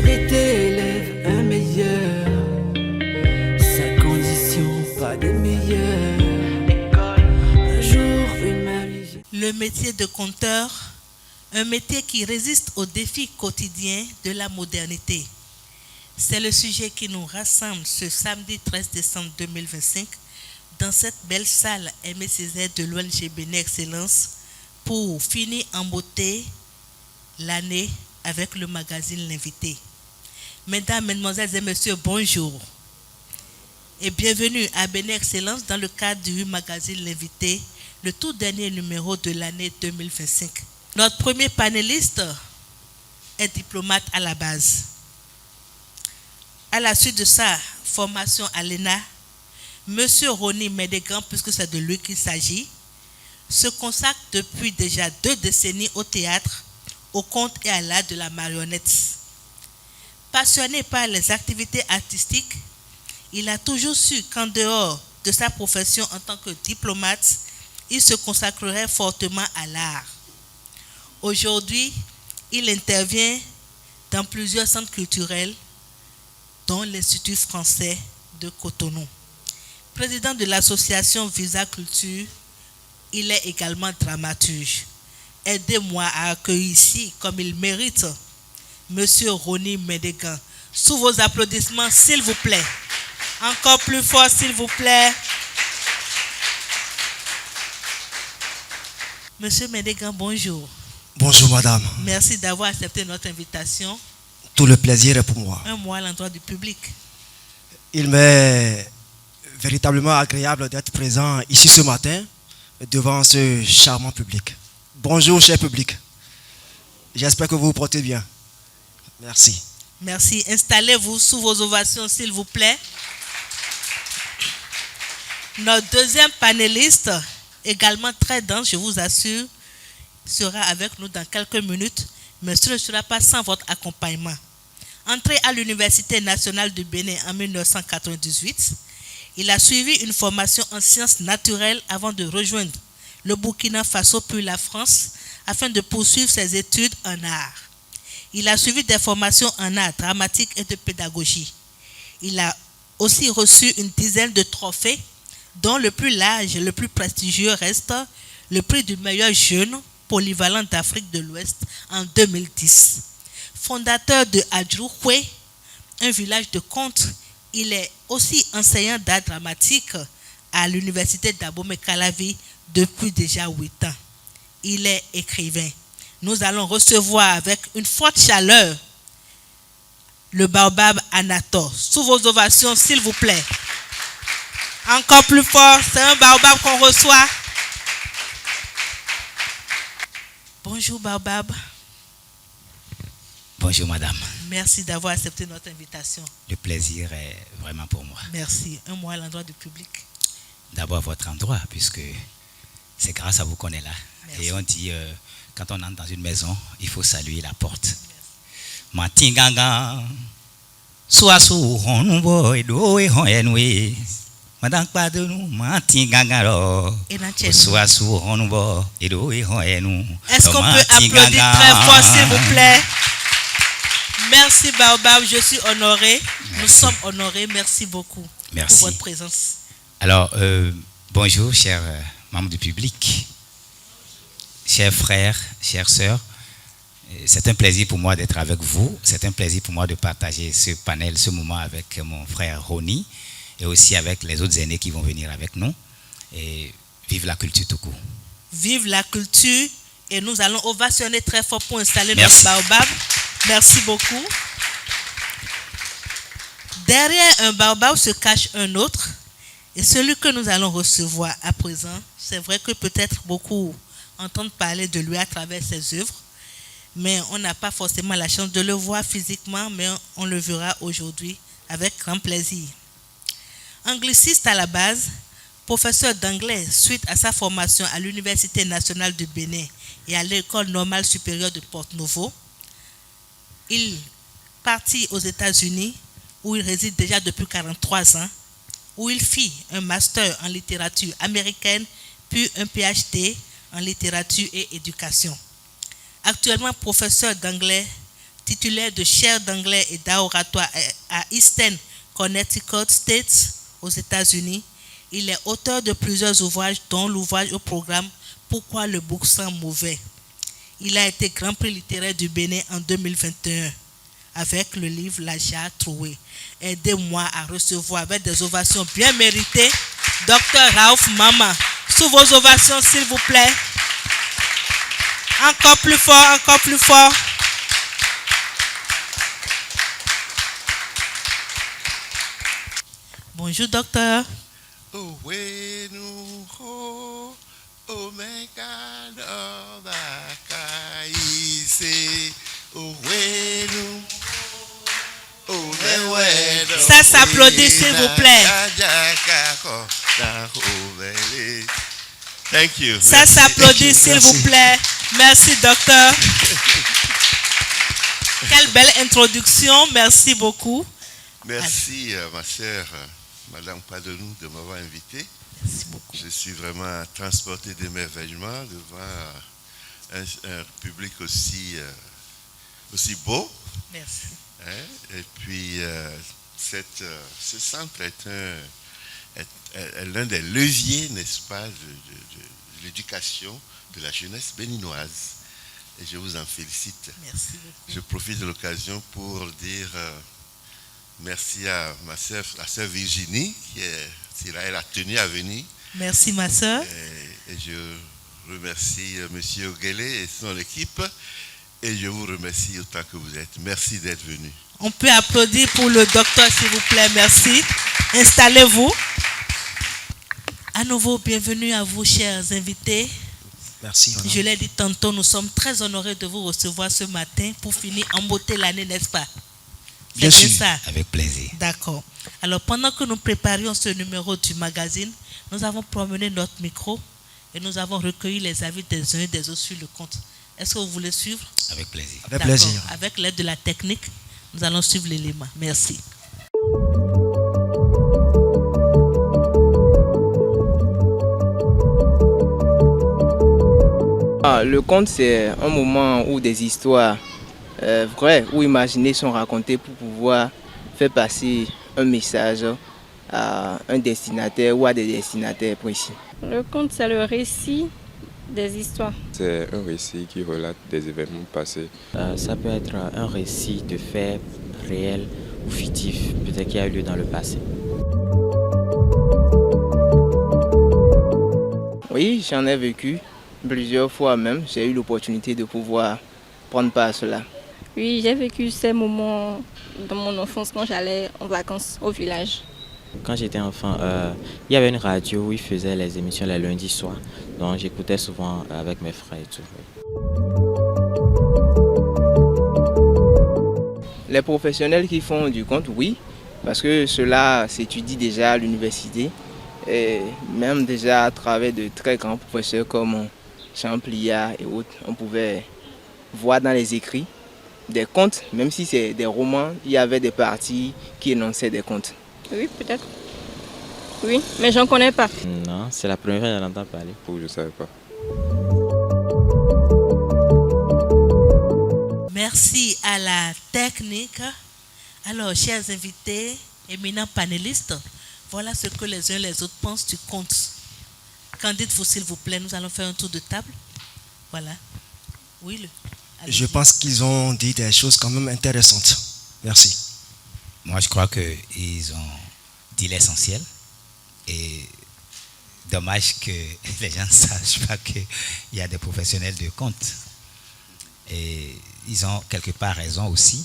Malgré tes élèves, un meilleur. Sa condition, pas des meilleurs. Un jour, une mamie. Le métier de conteur, un métier qui résiste aux défis quotidiens de la modernité. C'est le sujet qui nous rassemble ce samedi 13 décembre 2025 dans cette belle salle MCZ de l'ONG Béné Excellence pour finir en beauté l'année avec le magazine L'Invité. Mesdames, Mesdemoiselles et Messieurs, bonjour et bienvenue à Béné Excellence dans le cadre du magazine L'Invité, le tout dernier numéro de l'année 2025. Notre premier panéliste est diplomate à la base. À la suite de sa formation à l'ENA, M. Ronnie Médégan, puisque c'est de lui qu'il s'agit, se consacre depuis déjà 2 décennies au théâtre, au conte et à l'art de la marionnette. Passionné par les activités artistiques, il a toujours su qu'en dehors de sa profession en tant que diplomate, il se consacrerait fortement à l'art. Aujourd'hui, il intervient dans plusieurs centres culturels, dont l'Institut français de Cotonou. Président de l'association Visa Culture, il est également dramaturge. Aidez-moi à accueillir ici, comme il mérite, M. Ronnie Médégan. Sous vos applaudissements, s'il vous plaît. Encore plus fort, s'il vous plaît. Monsieur Médégan, bonjour. Bonjour madame. Merci d'avoir accepté notre invitation. Tout le plaisir est pour moi. Un mot à l'endroit du public. Il m'est véritablement agréable d'être présent ici ce matin devant ce charmant public. Bonjour cher public. J'espère que vous vous portez bien. Merci. Merci. Installez-vous sous vos ovations s'il vous plaît. Notre deuxième panéliste, également très dense, je vous assure, sera avec nous dans quelques minutes, mais ce ne sera pas sans votre accompagnement. Entré à l'Université nationale du Bénin en 1998, il a suivi une formation en sciences naturelles avant de rejoindre le Burkina Faso puis la France afin de poursuivre ses études en art. Il a suivi des formations en art dramatique et de pédagogie. Il a aussi reçu une dizaine de trophées, dont le plus large et le plus prestigieux reste le prix du meilleur jeune polyvalent d'Afrique de l'Ouest en 2010. Fondateur de Adjouhoué, un village de contes, il est aussi enseignant d'art dramatique à l'université d'Abomey-Calavi depuis déjà 8 ans. Il est écrivain. Nous allons recevoir avec une forte chaleur le baobab Anator. Sous vos ovations, s'il vous plaît. Encore plus fort, c'est un baobab qu'on reçoit. Bonjour baobab. Bonjour madame. Merci d'avoir accepté notre invitation. Le plaisir est vraiment pour moi. Merci. Un mot à l'endroit du public. D'abord à votre endroit, puisque c'est grâce à vous qu'on est là. Merci. Et on dit, quand on entre dans une maison, il faut saluer la porte. Matinganga, soit sous boy, do et honwe. Madame Padonou, Matinganga, soit sous boy, et do et honwe. Est-ce qu'on peut applaudir très fort, s'il vous plaît? Merci Baobab, je suis honoré. Merci. Nous sommes honorés. Merci beaucoup. Merci pour votre présence. Alors, bonjour, chers membres du public, chers frères, chères sœurs. C'est un plaisir pour moi d'être avec vous. C'est un plaisir pour moi de partager ce panel, ce moment avec mon frère Ronnie et aussi avec les autres aînés qui vont venir avec nous. Et vive la culture tout court. Vive la culture. Et nous allons ovationner très fort pour installer Merci. notre baobab. Merci beaucoup. Derrière un baobab se cache un autre. Et celui que nous allons recevoir à présent, c'est vrai que peut-être beaucoup entendent parler de lui à travers ses œuvres, mais on n'a pas forcément la chance de le voir physiquement, mais on le verra aujourd'hui avec grand plaisir. Angliciste à la base, professeur d'anglais suite à sa formation à l'Université nationale du Bénin et à l'École normale supérieure de Porto-Novo, il partit aux États-Unis où il réside déjà depuis 43 ans, où il fit un master en littérature américaine, puis un PhD en littérature et éducation. Actuellement professeur d'anglais titulaire de chaire d'anglais et d'art oratoire à Eastern Connecticut State aux États-Unis. Il est auteur de plusieurs ouvrages, dont l'ouvrage au programme Pourquoi le bouc sent mauvais. Il a été Grand Prix littéraire du Bénin en 2021 avec le livre La Jarre trouée. Aidez-moi à recevoir avec des ovations bien méritées Dr Ralph Mama. Sous vos ovations, s'il vous plaît. Encore plus fort, encore plus fort. Bonjour, docteur. Ça s'applaudit, s'il vous plaît. Thank you. Ça s'applaudit, s'il vous plaît. Merci, docteur. Quelle belle introduction. Merci beaucoup. Merci, ma sœur, Madame Padonou, de m'avoir invité. Merci beaucoup. Je suis vraiment transporté d'émerveillement devant un public aussi beau. Merci. Et puis, ce centre est l'un des leviers, n'est-ce pas, de l'éducation de la jeunesse béninoise. Et je vous en félicite. Merci beaucoup. Je profite de l'occasion pour dire merci à ma sœur, la sœur Virginie, elle a tenu à venir. Merci, ma sœur. Et je remercie M. Oguele et son équipe. Et je vous remercie autant que vous êtes. Merci d'être venu. On peut applaudir pour le docteur, s'il vous plaît. Merci. Installez-vous. À nouveau, bienvenue à vous, chers invités. Merci. Je l'ai dit tantôt, nous sommes très honorés de vous recevoir ce matin pour finir en beauté l'année, n'est-ce pas? Bien sûr. Ça. Avec plaisir. D'accord. Alors, pendant que nous préparions ce numéro du magazine, nous avons promené notre micro et nous avons recueilli les avis des uns et des autres sur le compte. Est-ce que vous voulez suivre? Avec plaisir. Avec plaisir. Avec l'aide de la technique, nous allons suivre l'élément. Merci. Le conte, c'est un moment où des histoires vraies ou imaginées sont racontées pour pouvoir faire passer un message à un destinataire ou à des destinataires précis. Le conte, c'est le récit des histoires. C'est un récit qui relate des événements passés. Ça peut être un récit de faits réels ou fictifs, peut-être qui a eu lieu dans le passé. Oui, j'en ai vécu plusieurs fois même. J'ai eu l'opportunité de pouvoir prendre part à cela. Oui, j'ai vécu ces moments dans mon enfance quand j'allais en vacances au village. Quand j'étais enfant, il y avait une radio où ils faisaient les émissions les lundis soirs. Donc j'écoutais souvent avec mes frères et tout. Les professionnels qui font du conte, oui, parce que cela s'étudie déjà à l'université. Et même déjà à travers de très grands professeurs comme Champlia et autres, on pouvait voir dans les écrits des contes, même si c'est des romans, il y avait des parties qui énonçaient des contes. Oui, peut-être. Oui, mais j'en connais pas. Non, c'est la première fois que j'en entends parler. Je ne savais pas. Merci à la technique. Alors, chers invités, éminents panélistes, voilà ce que les uns et les autres pensent du conte. Qu'en dites-vous, s'il vous plaît? Nous allons faire un tour de table. Voilà. Oui, Je pense qu'ils ont dit des choses quand même intéressantes. Merci. Moi, je crois qu'ils ont dit l'essentiel. Et dommage que les gens ne sachent pas qu'il y a des professionnels de conte. Et ils ont quelque part raison aussi,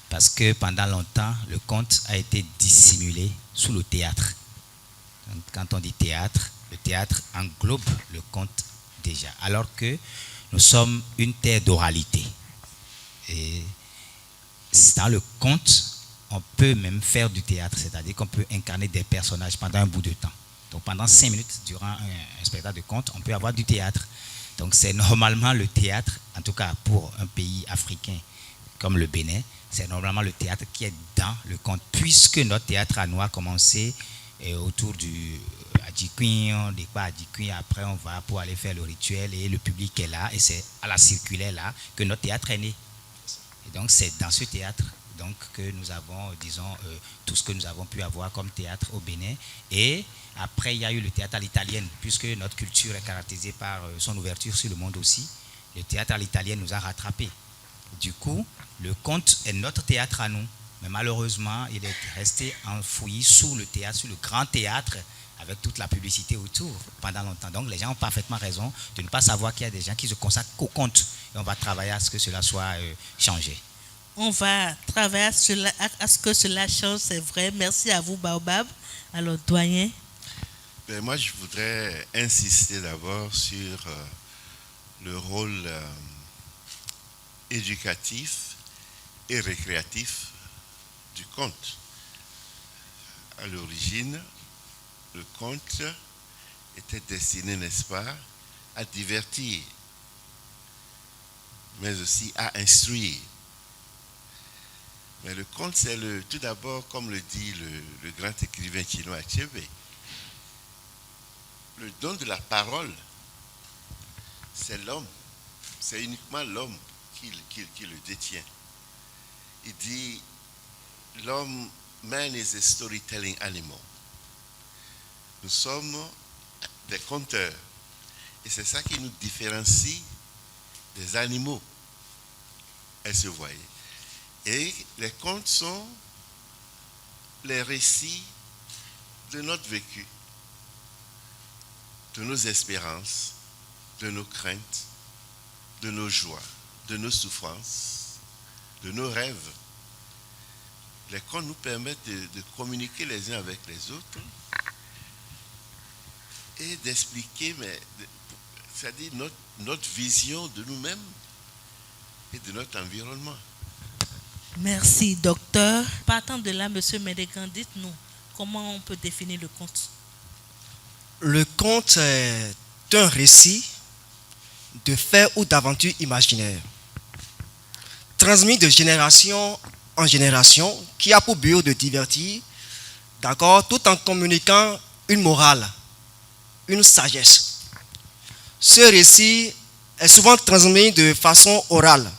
parce que pendant longtemps, le conte a été dissimulé sous le théâtre. Donc, quand on dit théâtre, le théâtre englobe le conte déjà, alors que nous sommes une terre d'oralité. Et dans le conte, on peut même faire du théâtre, c'est-à-dire qu'on peut incarner des personnages pendant un bout de temps. Donc pendant 5 minutes, durant un spectacle de conte, on peut avoir du théâtre. Donc c'est normalement le théâtre, en tout cas pour un pays africain comme le Bénin, c'est normalement le théâtre qui est dans le conte, puisque notre théâtre à nous a commencé autour du Adjikuin, on découvre Adjikuin, après on va pour aller faire le rituel et le public est là, et c'est à la circulaire là que notre théâtre est né. Et donc c'est dans ce théâtre donc, que nous avons, disons, tout ce que nous avons pu avoir comme théâtre au Bénin. Et après, il y a eu le théâtre à l'italienne, puisque notre culture est caractérisée par son ouverture sur le monde aussi. Le théâtre à l'italienne nous a rattrapés. Du coup, le conte est notre théâtre à nous. Mais malheureusement, il est resté enfoui sous le théâtre, sous le grand théâtre, avec toute la publicité autour pendant longtemps. Donc les gens ont parfaitement raison de ne pas savoir qu'il y a des gens qui se consacrent qu'au conte. Et on va travailler à ce que cela soit changé. On va travailler à ce que cela change, c'est vrai. Merci à vous, Baobab. Alors, doyen. Moi, je voudrais insister d'abord sur le rôle éducatif et récréatif du conte. À l'origine, le conte était destiné, n'est-ce pas, à divertir, mais aussi à instruire. Mais le conte, c'est tout d'abord, comme le dit le grand écrivain chinois Achebe, le don de la parole, c'est l'homme, c'est uniquement l'homme qui le détient. Il dit, l'homme, man is a storytelling animal. Nous sommes des conteurs. Et c'est ça qui nous différencie des animaux. Elle se voyait. Et les contes sont les récits de notre vécu, de nos espérances, de nos craintes, de nos joies, de nos souffrances, de nos rêves. Les contes nous permettent de communiquer les uns avec les autres et d'expliquer, c'est-à-dire notre vision de nous-mêmes et de notre environnement. Merci, docteur. Partant de là, M. Médégan, dites-nous comment on peut définir le conte. Le conte est un récit de faits ou d'aventures imaginaires, transmis de génération en génération, qui a pour but de divertir, d'accord, tout en communiquant une morale, une sagesse. Ce récit est souvent transmis de façon orale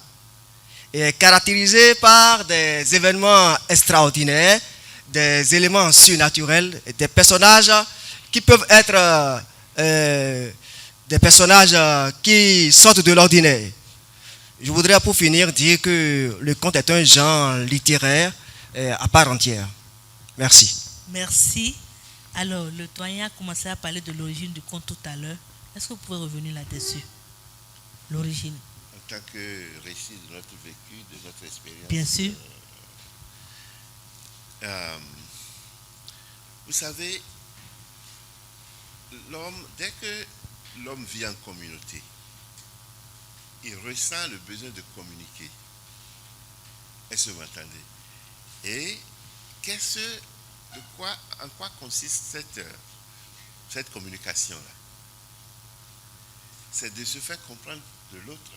et est caractérisé par des événements extraordinaires, des éléments surnaturels, et des personnages qui peuvent être des personnages qui sortent de l'ordinaire. Je voudrais pour finir dire que le conte est un genre littéraire à part entière. Merci. Merci. Alors, le doyen a commencé à parler de l'origine du conte tout à l'heure. Est-ce que vous pouvez revenir là-dessus? L'origine. En tant que récit de notre vécu, de notre expérience. Bien sûr. Vous savez, l'homme, dès que l'homme vit en communauté, il ressent le besoin de communiquer. Est-ce que vous m'entendez? Et en quoi consiste cette communication-là? C'est de se faire comprendre de l'autre,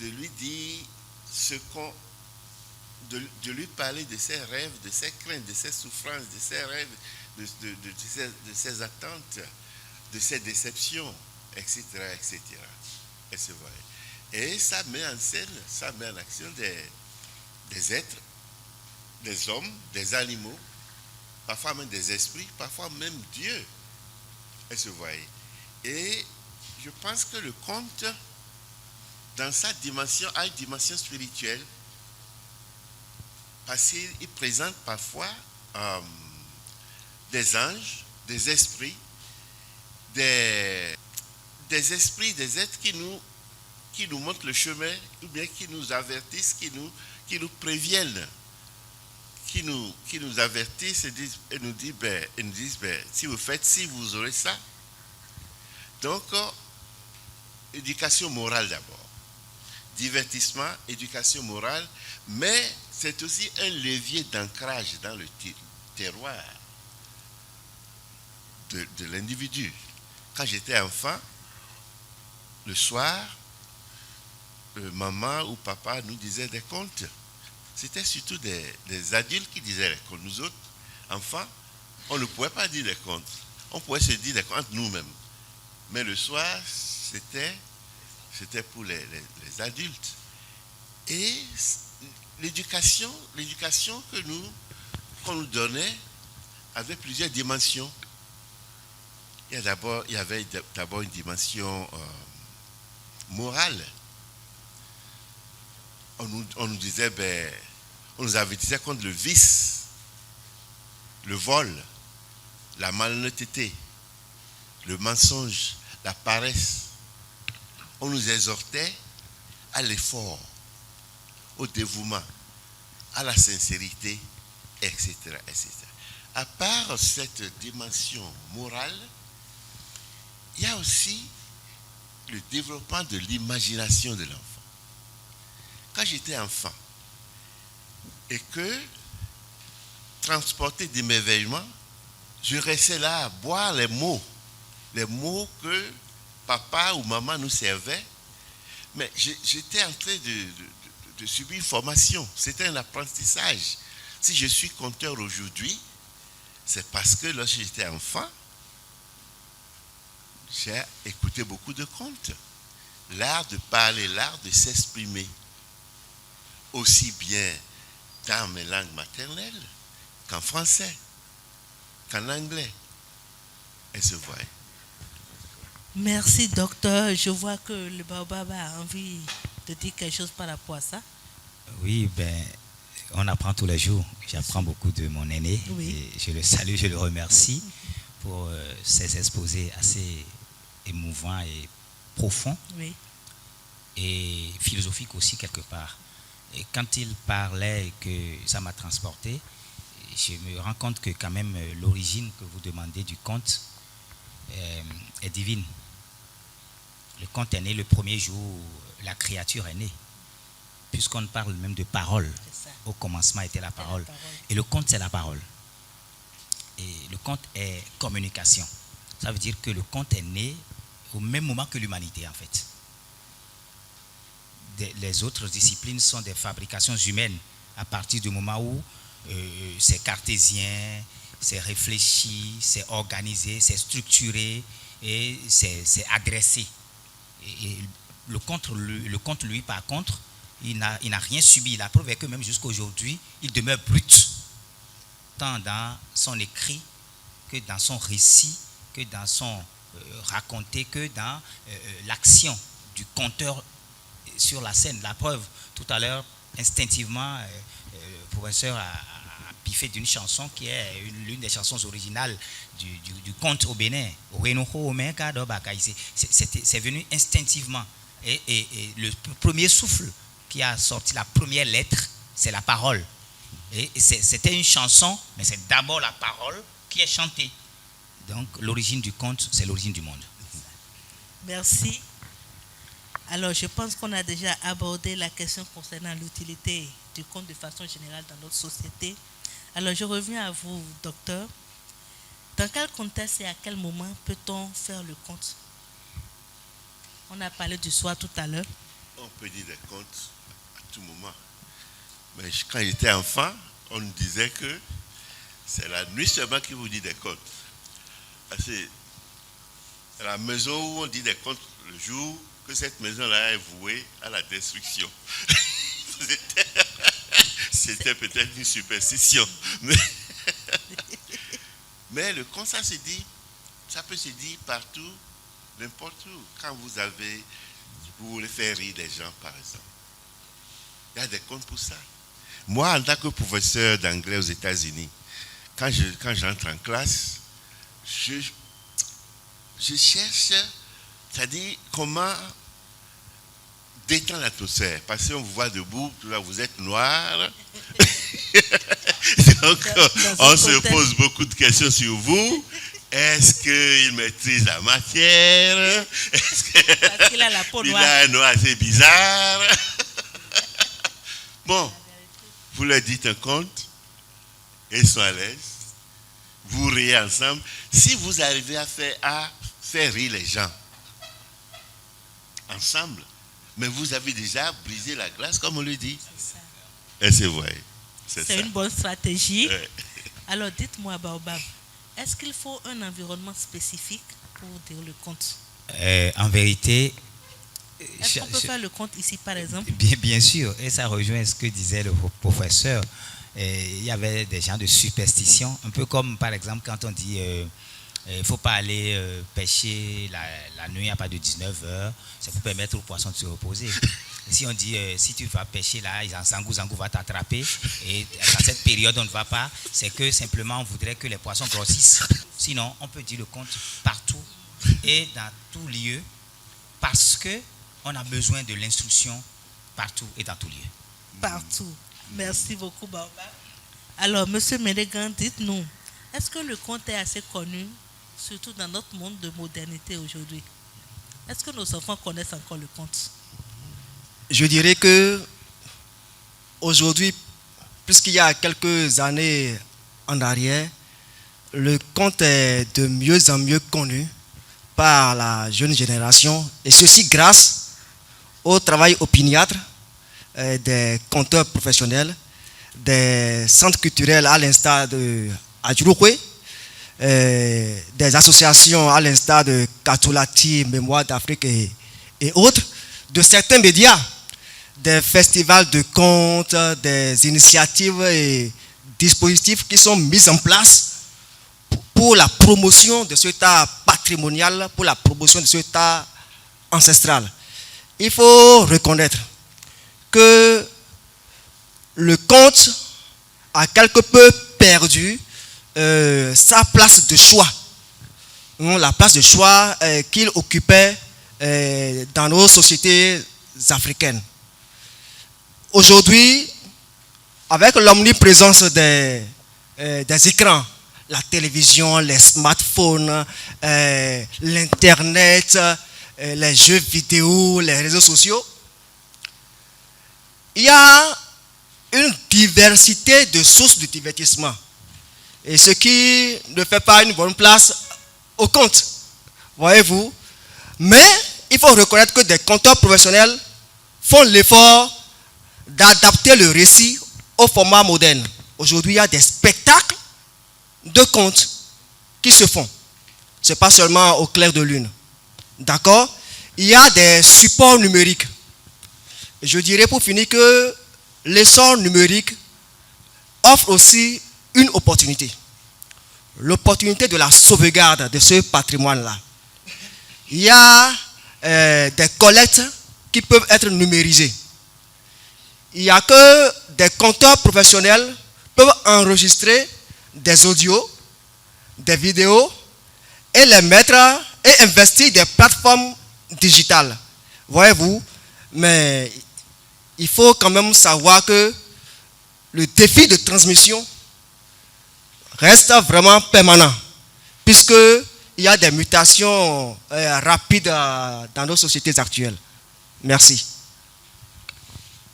de lui dire de lui parler de ses rêves, de ses craintes, de ses souffrances, de ses rêves, de ses attentes, de ses déceptions, etc., etc. Et ça met en scène, ça met en action des êtres, des hommes, des animaux, parfois même des esprits, parfois même Dieu. Et je pense que le conte, dans sa dimension, a une dimension spirituelle, parce qu'il présente parfois des anges, des esprits, des êtres qui nous montrent le chemin, ou bien qui nous avertissent, qui nous préviennent, qui nous avertissent et nous disent, si vous faites ci, vous aurez ça. Donc, éducation morale d'abord. Divertissement, éducation morale, mais c'est aussi un levier d'ancrage dans le terroir de l'individu. Quand j'étais enfant, le soir, maman ou papa nous disait des contes. C'était surtout des adultes qui disaient les contes. Nous autres, enfants, on ne pouvait pas dire des contes. On pouvait se dire des contes nous-mêmes. Mais le soir, c'était pour les adultes. Et l'éducation qu'on nous donnait avait plusieurs dimensions. Il y avait d'abord une dimension morale. On nous disait, on nous avertissait contre le vice, le vol, la malhonnêteté, le mensonge, la paresse. On nous exhortait à l'effort, au dévouement, à la sincérité, etc., etc. À part cette dimension morale, il y a aussi le développement de l'imagination de l'enfant. Quand j'étais enfant et que, transporté d'émerveillement, je restais là à boire les mots que papa ou maman nous servaient, mais j'étais en train de subir une formation. C'était un apprentissage. Si je suis conteur aujourd'hui, c'est parce que lorsque j'étais enfant, j'ai écouté beaucoup de contes. L'art de parler, l'art de s'exprimer, aussi bien dans mes langues maternelles qu'en français, qu'en anglais. Elle se voit. Merci, docteur. Je vois que le Baobab a envie de dire quelque chose par rapport à ça. Oui, on apprend tous les jours. J'apprends beaucoup de mon aîné. Oui. Et je le salue, je le remercie pour ces exposés assez émouvants et profonds. Oui. Et philosophiques aussi quelque part. Et quand il parlait et que ça m'a transporté, je me rends compte que quand même l'origine que vous demandez du conte est divine. Le conte est né le premier jour où la créature est née, puisqu'on parle même de parole. Au commencement était la parole. Et le conte, c'est la parole. Et le conte est communication. Ça veut dire que le conte est né au même moment que l'humanité, en fait. Les autres disciplines sont des fabrications humaines à partir du moment où c'est cartésien, c'est réfléchi, c'est organisé, c'est structuré et c'est adressé. Et le conte, lui, par contre, il n'a rien subi. La preuve est que même jusqu'à aujourd'hui, il demeure brut, tant dans son écrit que dans son récit, que dans son raconté, que dans l'action du conteur sur la scène. La preuve, tout à l'heure, instinctivement, le professeur a piffé d'une chanson qui est l'une des chansons originales du conte au Bénin. C'est venu instinctivement. Et le premier souffle qui a sorti la première lettre, c'est la parole. Et c'était une chanson, mais c'est d'abord la parole qui est chantée. Donc l'origine du conte, c'est l'origine du monde. Merci. Alors, je pense qu'on a déjà abordé la question concernant l'utilité du conte de façon générale dans notre société. Alors, je reviens à vous, docteur. Dans quel contexte et à quel moment peut-on faire le conte? On a parlé du soir tout à l'heure. On peut dire des contes à tout moment. Mais quand j'étais enfant, on nous disait que c'est la nuit seulement qui vous dit des contes. C'est à la maison où on dit des contes le jour que cette maison-là est vouée à la destruction. C'était peut-être une superstition. Mais le conte, ça peut se dire partout, n'importe où. Quand vous voulez faire rire les gens, par exemple. Il y a des contes pour ça. Moi, en tant que professeur d'anglais aux États-Unis, quand j'entre en classe, je cherche, c'est-à-dire comment détendre l'atmosphère. Parce qu'on vous voit debout, là vous êtes noir. Donc, on se pose beaucoup de questions sur vous. Est-ce qu'il maîtrise la matière? Parce qu'il a la peau noire. Il a un noir assez bizarre. Bon, vous leur dites un conte, et ils sont à l'aise. Vous riez ensemble. Si vous arrivez à faire rire les gens ensemble, mais vous avez déjà brisé la glace, comme on le dit. C'est ça. Et c'est vrai. C'est une bonne stratégie. Ouais. Alors, dites-moi, Baobab, est-ce qu'il faut un environnement spécifique pour dire le conte? En vérité, Est-ce qu'on peut faire le compte ici, par exemple? Bien sûr, et ça rejoint ce que disait le professeur. Il y avait des gens de superstition, un peu comme par exemple quand on dit il ne faut pas aller pêcher la nuit à pas de 19h, c'est pour permettre aux poissons de se reposer. Et si on dit si tu vas pêcher là, Zangou va t'attraper, et dans cette période on ne va pas, c'est que simplement on voudrait que les poissons grossissent. Sinon, on peut dire le compte partout et dans tout lieu, parce que on a besoin de l'instruction partout et dans tout lieu. Partout. Merci beaucoup, Baobab. Alors, Monsieur Ménégan, dites-nous, est-ce que le conte est assez connu, surtout dans notre monde de modernité aujourd'hui? Est-ce que nos enfants connaissent encore le conte? Je dirais que aujourd'hui, puisqu'il y a quelques années en arrière, le conte est de mieux en mieux connu par la jeune génération, et ceci grâce au travail opiniâtre des conteurs professionnels, des centres culturels à l'instar de Adjouroué, des associations à l'instar de Katulati, Mémoire d'Afrique et autres, de certains médias, des festivals de contes, des initiatives et dispositifs qui sont mis en place pour la promotion de cet art patrimonial, pour la promotion de cet art ancestral. Il faut reconnaître que le conte a quelque peu perdu sa place de choix, la place de choix qu'il occupait dans nos sociétés africaines. Aujourd'hui, avec l'omniprésence des écrans, la télévision, les smartphones, l'internet, les jeux vidéo, les réseaux sociaux, il y a une diversité de sources de divertissement. Et ce qui ne fait pas une bonne place au conte, voyez-vous. Mais il faut reconnaître que des conteurs professionnels font l'effort d'adapter le récit au format moderne. Aujourd'hui, il y a des spectacles de contes qui se font. Ce n'est pas seulement au clair de lune. D'accord? Il y a des supports numériques. Je dirais pour finir que l'essor numérique offre aussi une opportunité. L'opportunité de la sauvegarde de ce patrimoine-là. Il y a des collectes qui peuvent être numérisées. Il n'y a que des conteurs professionnels peuvent enregistrer des audios, des vidéos et les mettre et investir des plateformes digitales. Voyez-vous, mais il faut quand même savoir que le défi de transmission reste vraiment permanent, puisqu'il y a des mutations rapides dans nos sociétés actuelles. Merci.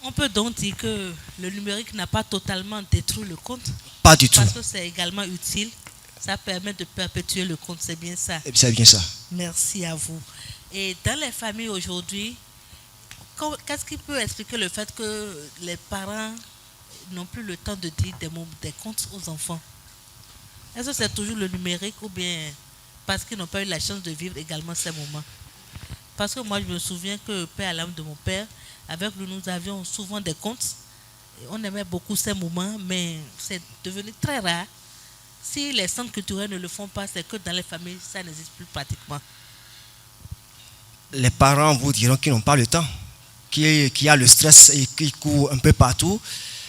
On peut donc dire que le numérique n'a pas totalement détruit le conte? Pas du tout. Parce que c'est également utile. Ça permet de perpétuer le conte, c'est bien ça? C'est bien ça. Merci à vous. Et dans les familles aujourd'hui, qu'est-ce qui peut expliquer le fait que les parents n'ont plus le temps de dire des contes aux enfants? Est-ce que c'est toujours le numérique ou bien parce qu'ils n'ont pas eu la chance de vivre également ces moments? Parce que moi, je me souviens que père à l'âme de mon père, avec lui, nous avions souvent des contes. Et on aimait beaucoup ces moments, mais c'est devenu très rare. Si les centres culturels ne le font pas, c'est que dans les familles, ça n'existe plus pratiquement. Les parents vous diront qu'ils n'ont pas le temps, qu'il y a le stress et qu'ils courent un peu partout,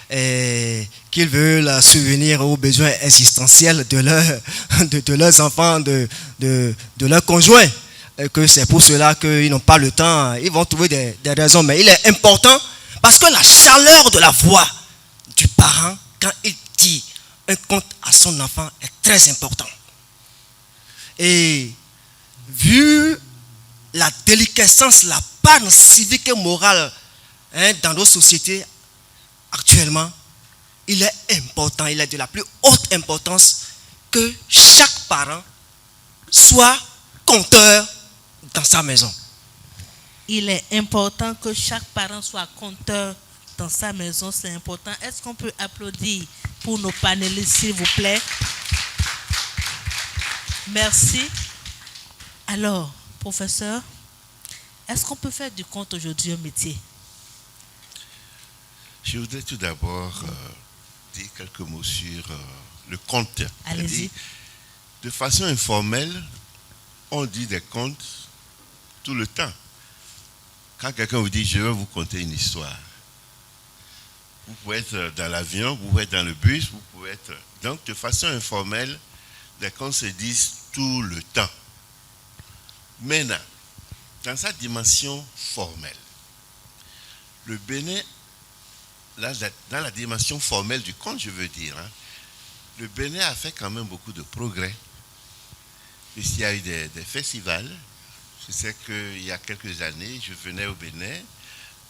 et qu'ils veulent subvenir aux besoins existentiels de leurs enfants, de leurs conjoints. Et que c'est pour cela qu'ils n'ont pas le temps, ils vont trouver des raisons. Mais il est important, parce que la chaleur de la voix du parent, quand il dit un conte à son enfant, est très important. Et vu la déliquescence, la panne civique et morale dans nos sociétés actuellement, il est important, il est de la plus haute importance que chaque parent soit conteur dans sa maison. Il est important que chaque parent soit conteur dans sa maison, c'est important. Est-ce qu'on peut applaudir pour nos panélistes, s'il vous plaît? Merci. Alors, professeur, Est-ce qu'on peut faire du conte aujourd'hui un métier? Je voudrais tout d'abord dire quelques mots sur le conte. Allez-y. De façon informelle, on dit des contes tout le temps. Quand quelqu'un vous dit « je vais vous conter une histoire », vous pouvez être dans l'avion, vous pouvez être dans le bus, vous pouvez être... Donc, de façon informelle, les contes se disent tout le temps. Maintenant, dans sa dimension formelle, le Bénin, là, dans la dimension formelle du conte, je veux dire, hein, le Bénin a fait quand même beaucoup de progrès. Puisqu'il y a eu des festivals. Je sais qu'il y a quelques années, je venais au Bénin,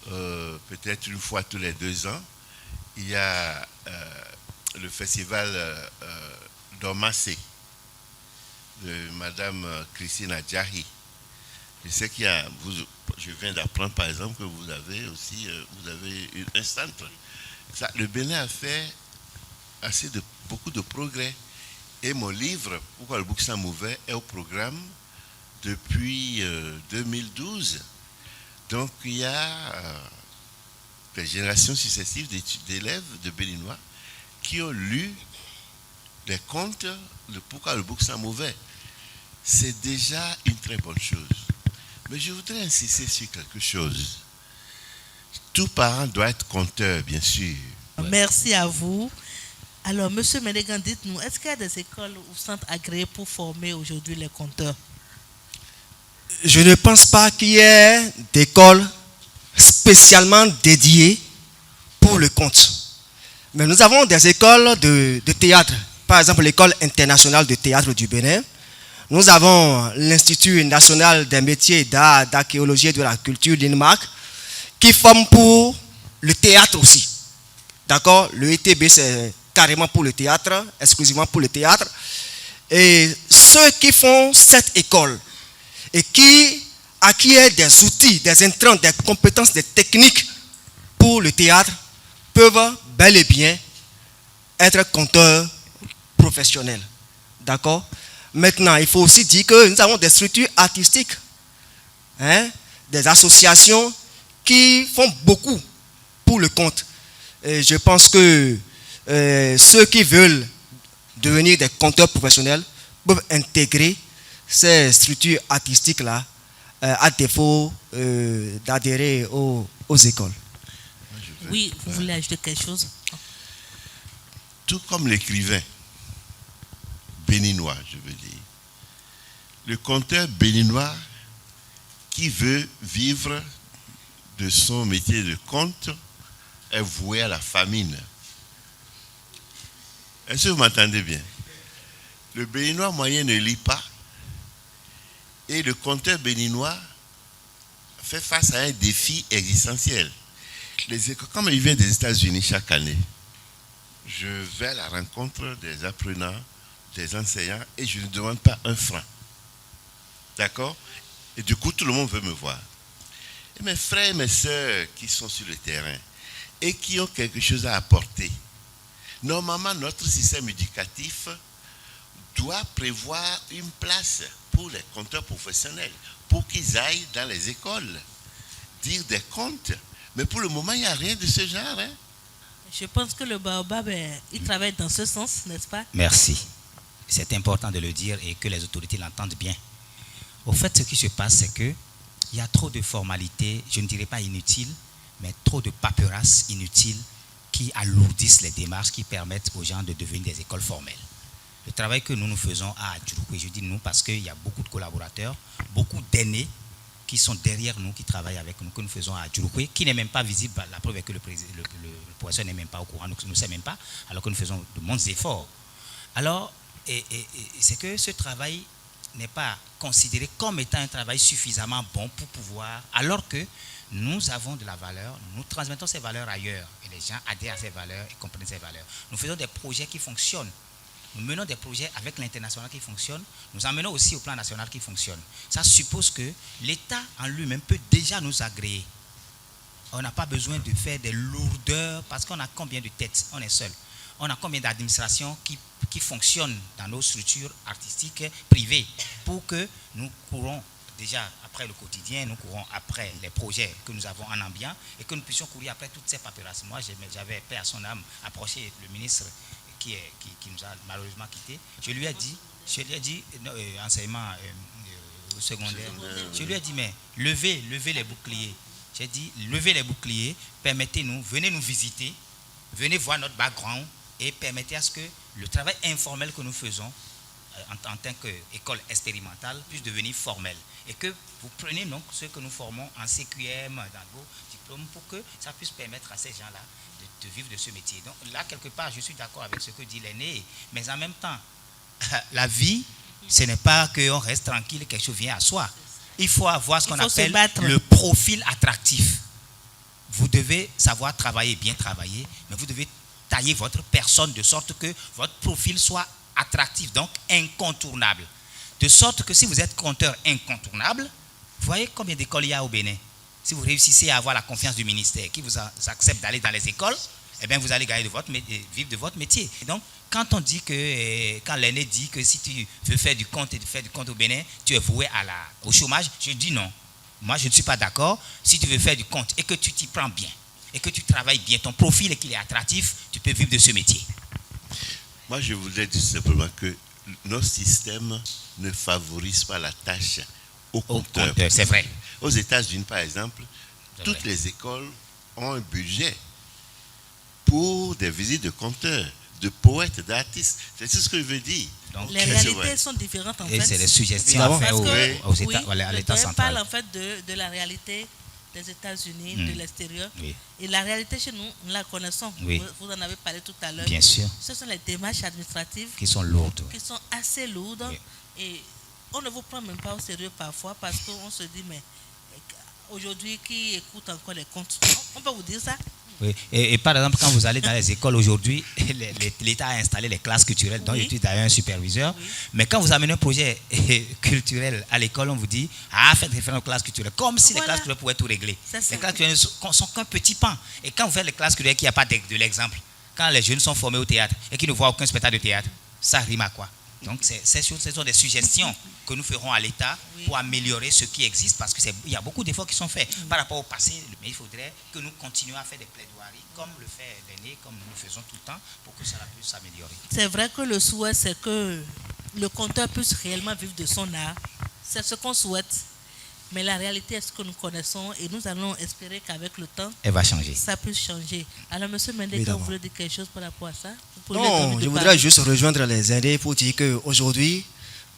peut-être une fois tous les 2 ans. Il y a le festival d'Omassé de Madame Christine Adjahi. Je sais qu'il y a, je viens d'apprendre par exemple que vous avez aussi un centre. Ça, le Bénin a fait beaucoup de progrès. Et mon livre, Pourquoi le bouc s'en mauvais, est au programme depuis 2012. Donc il y a des générations successives d'élèves de Béninois qui ont lu les contes de Pourquoi le bouc s'en mauvais. C'est déjà une très bonne chose. Mais je voudrais insister sur quelque chose. Tout parent doit être conteur, bien sûr. Merci à vous. Alors, M. Ménégan, dites-nous, est-ce qu'il y a des écoles ou centres agréés pour former aujourd'hui les conteurs? Je ne pense pas qu'il y ait d'écoles spécialement dédiées pour le conte. Mais nous avons des écoles de théâtre. Par exemple, l'École internationale de théâtre du Bénin. Nous avons l'Institut national des métiers d'art, d'archéologie et de la culture d'Inmark qui forme pour le théâtre aussi. D'accord? Le ITB, c'est carrément pour le théâtre, exclusivement pour le théâtre. Et ceux qui font cette école et qui acquièrent des outils, des intrants, des compétences, des techniques pour le théâtre peuvent bel et bien être conteurs professionnels. D'accord? Maintenant, il faut aussi dire que nous avons des structures artistiques, des associations qui font beaucoup pour le conte. Et je pense que ceux qui veulent devenir des conteurs professionnels peuvent intégrer ces structures artistiques-là à défaut d'adhérer aux écoles. Oui, vous voulez ajouter quelque chose? Tout comme l'écrivain béninois, je veux dire, le conteur béninois qui veut vivre de son métier de conte est voué à la famine. Est-ce que vous m'entendez bien? Le béninois moyen ne lit pas et le conteur béninois fait face à un défi existentiel. Comme il vient des États-Unis chaque année, je vais à la rencontre des apprenants, des enseignants et je ne demande pas un franc. D'accord? Et du coup, tout le monde veut me voir. Et mes frères et mes sœurs qui sont sur le terrain et qui ont quelque chose à apporter, normalement, notre système éducatif doit prévoir une place pour les conteurs professionnels, pour qu'ils aillent dans les écoles, dire des contes. Mais pour le moment, il n'y a rien de ce genre. Je pense que le Baobab, il travaille dans ce sens, n'est-ce pas? Merci. C'est important de le dire et que les autorités l'entendent bien. Au fait, ce qui se passe, c'est qu'il y a trop de formalités, je ne dirais pas inutiles, mais trop de paperasses inutiles qui alourdissent les démarches, qui permettent aux gens de devenir des écoles formelles. Le travail que nous faisons à Adjouroukoui, je dis nous parce qu'il y a beaucoup de collaborateurs, beaucoup d'aînés qui sont derrière nous, qui travaillent avec nous, que nous faisons à Adjouroukoui, qui n'est même pas visible. La preuve est que le professeur n'est même pas au courant, nous ne sait même pas, alors que nous faisons de bons efforts. Alors, c'est que ce travail n'est pas considéré comme étant un travail suffisamment bon pour pouvoir, alors que nous avons de la valeur, nous transmettons ces valeurs ailleurs et les gens adhèrent à ces valeurs et comprennent ces valeurs. Nous faisons des projets qui fonctionnent. Nous menons des projets avec l'international qui fonctionne. Nous en menons aussi au plan national qui fonctionne. Ça suppose que l'État en lui-même peut déjà nous agréer. On n'a pas besoin de faire des lourdeurs parce qu'on a combien de têtes? On est seul. On a combien d'administrations qui fonctionnent dans nos structures artistiques privées pour que nous courons déjà après le quotidien, nous courons après les projets que nous avons en ambiant et que nous puissions courir après toutes ces paperasses. Moi, j'avais, paix à son âme, approché le ministre qui nous a malheureusement quittés. Je lui ai dit, enseignement secondaire, je lui ai dit, mais levez les boucliers. J'ai dit, levez les boucliers, permettez-nous, venez nous visiter, venez voir notre background et permettez à ce que le travail informel que nous faisons en tant qu'école expérimentale puisse devenir formel. Et que vous preniez donc ce que nous formons en CQM, dans vos diplômes, pour que ça puisse permettre à ces gens-là de vivre de ce métier. Donc là, quelque part, je suis d'accord avec ce que dit l'aîné, mais en même temps, la vie, ce n'est pas qu'on reste tranquille et quelque chose vient à soi. Il faut avoir ce qu'on appelle le profil attractif. Vous devez savoir travailler, bien travailler, mais vous devez tailler votre personne de sorte que votre profil soit attractif, donc incontournable. De sorte que si vous êtes compteur incontournable, vous voyez combien d'écoles il y a au Bénin. Si vous réussissez à avoir la confiance du ministère qui vous accepte d'aller dans les écoles, eh bien vous allez gagner vivre de votre métier. Et donc, quand on dit que, quand l'aîné dit que si tu veux faire du compte et faire du compte au Bénin, tu es voué au chômage, je dis non. Moi, je ne suis pas d'accord. Si tu veux faire du compte et que tu t'y prends bien, et que tu travailles bien, ton profil et qu'il est attractif, tu peux vivre de ce métier. Moi, je voudrais dire simplement que nos systèmes ne favorisent pas la tâche au compteur. C'est vrai. Aux États-Unis, par exemple, toutes les écoles ont un budget pour des visites de compteurs, de poètes, d'artistes. C'est ce que je veux dire. Donc, les réalités sont différentes en fait. Et c'est les suggestions à faire à l'État central. Je parle en fait de la réalité des États-Unis, de l'extérieur. Oui. Et la réalité chez nous, nous la connaissons. Oui. Vous en avez parlé tout à l'heure. Bien sûr. Ce sont les démarches administratives qui sont lourdes. Qui sont assez lourdes. Oui. Et on ne vous prend même pas au sérieux parfois parce qu'on se dit, mais aujourd'hui, qui écoute encore les comptes? On peut vous dire ça? Oui. Et par exemple, quand vous allez dans les écoles aujourd'hui, l'État a installé les classes culturelles, dont je suis d'ailleurs un superviseur. Oui. Mais quand vous amenez un projet culturel à l'école, on vous dit faites référence aux classes culturelles, comme si les classes culturelles pouvaient tout régler. Les classes culturelles sont qu'un petit pan. Et quand vous faites les classes culturelles, qu'il n'y a pas de l'exemple, quand les jeunes sont formés au théâtre et qu'ils ne voient aucun spectacle de théâtre, ça rime à quoi? Donc, ce sont des suggestions que nous ferons à l'État pour améliorer ce qui existe, parce qu'il y a beaucoup d'efforts qui sont faits par rapport au passé, mais il faudrait que nous continuions à faire des plaidoiries, comme le fait l'aîné, comme nous le faisons tout le temps, pour que ça puisse s'améliorer. C'est vrai que le souhait, c'est que le conteur puisse réellement vivre de son art. C'est ce qu'on souhaite. Mais la réalité est ce que nous connaissons et nous allons espérer qu'avec le temps, elle va changer. Ça puisse changer. Alors, M. Mendeka, vous voulez dire quelque chose par rapport à ça? Non, je voudrais juste rejoindre les aînés pour dire qu'aujourd'hui,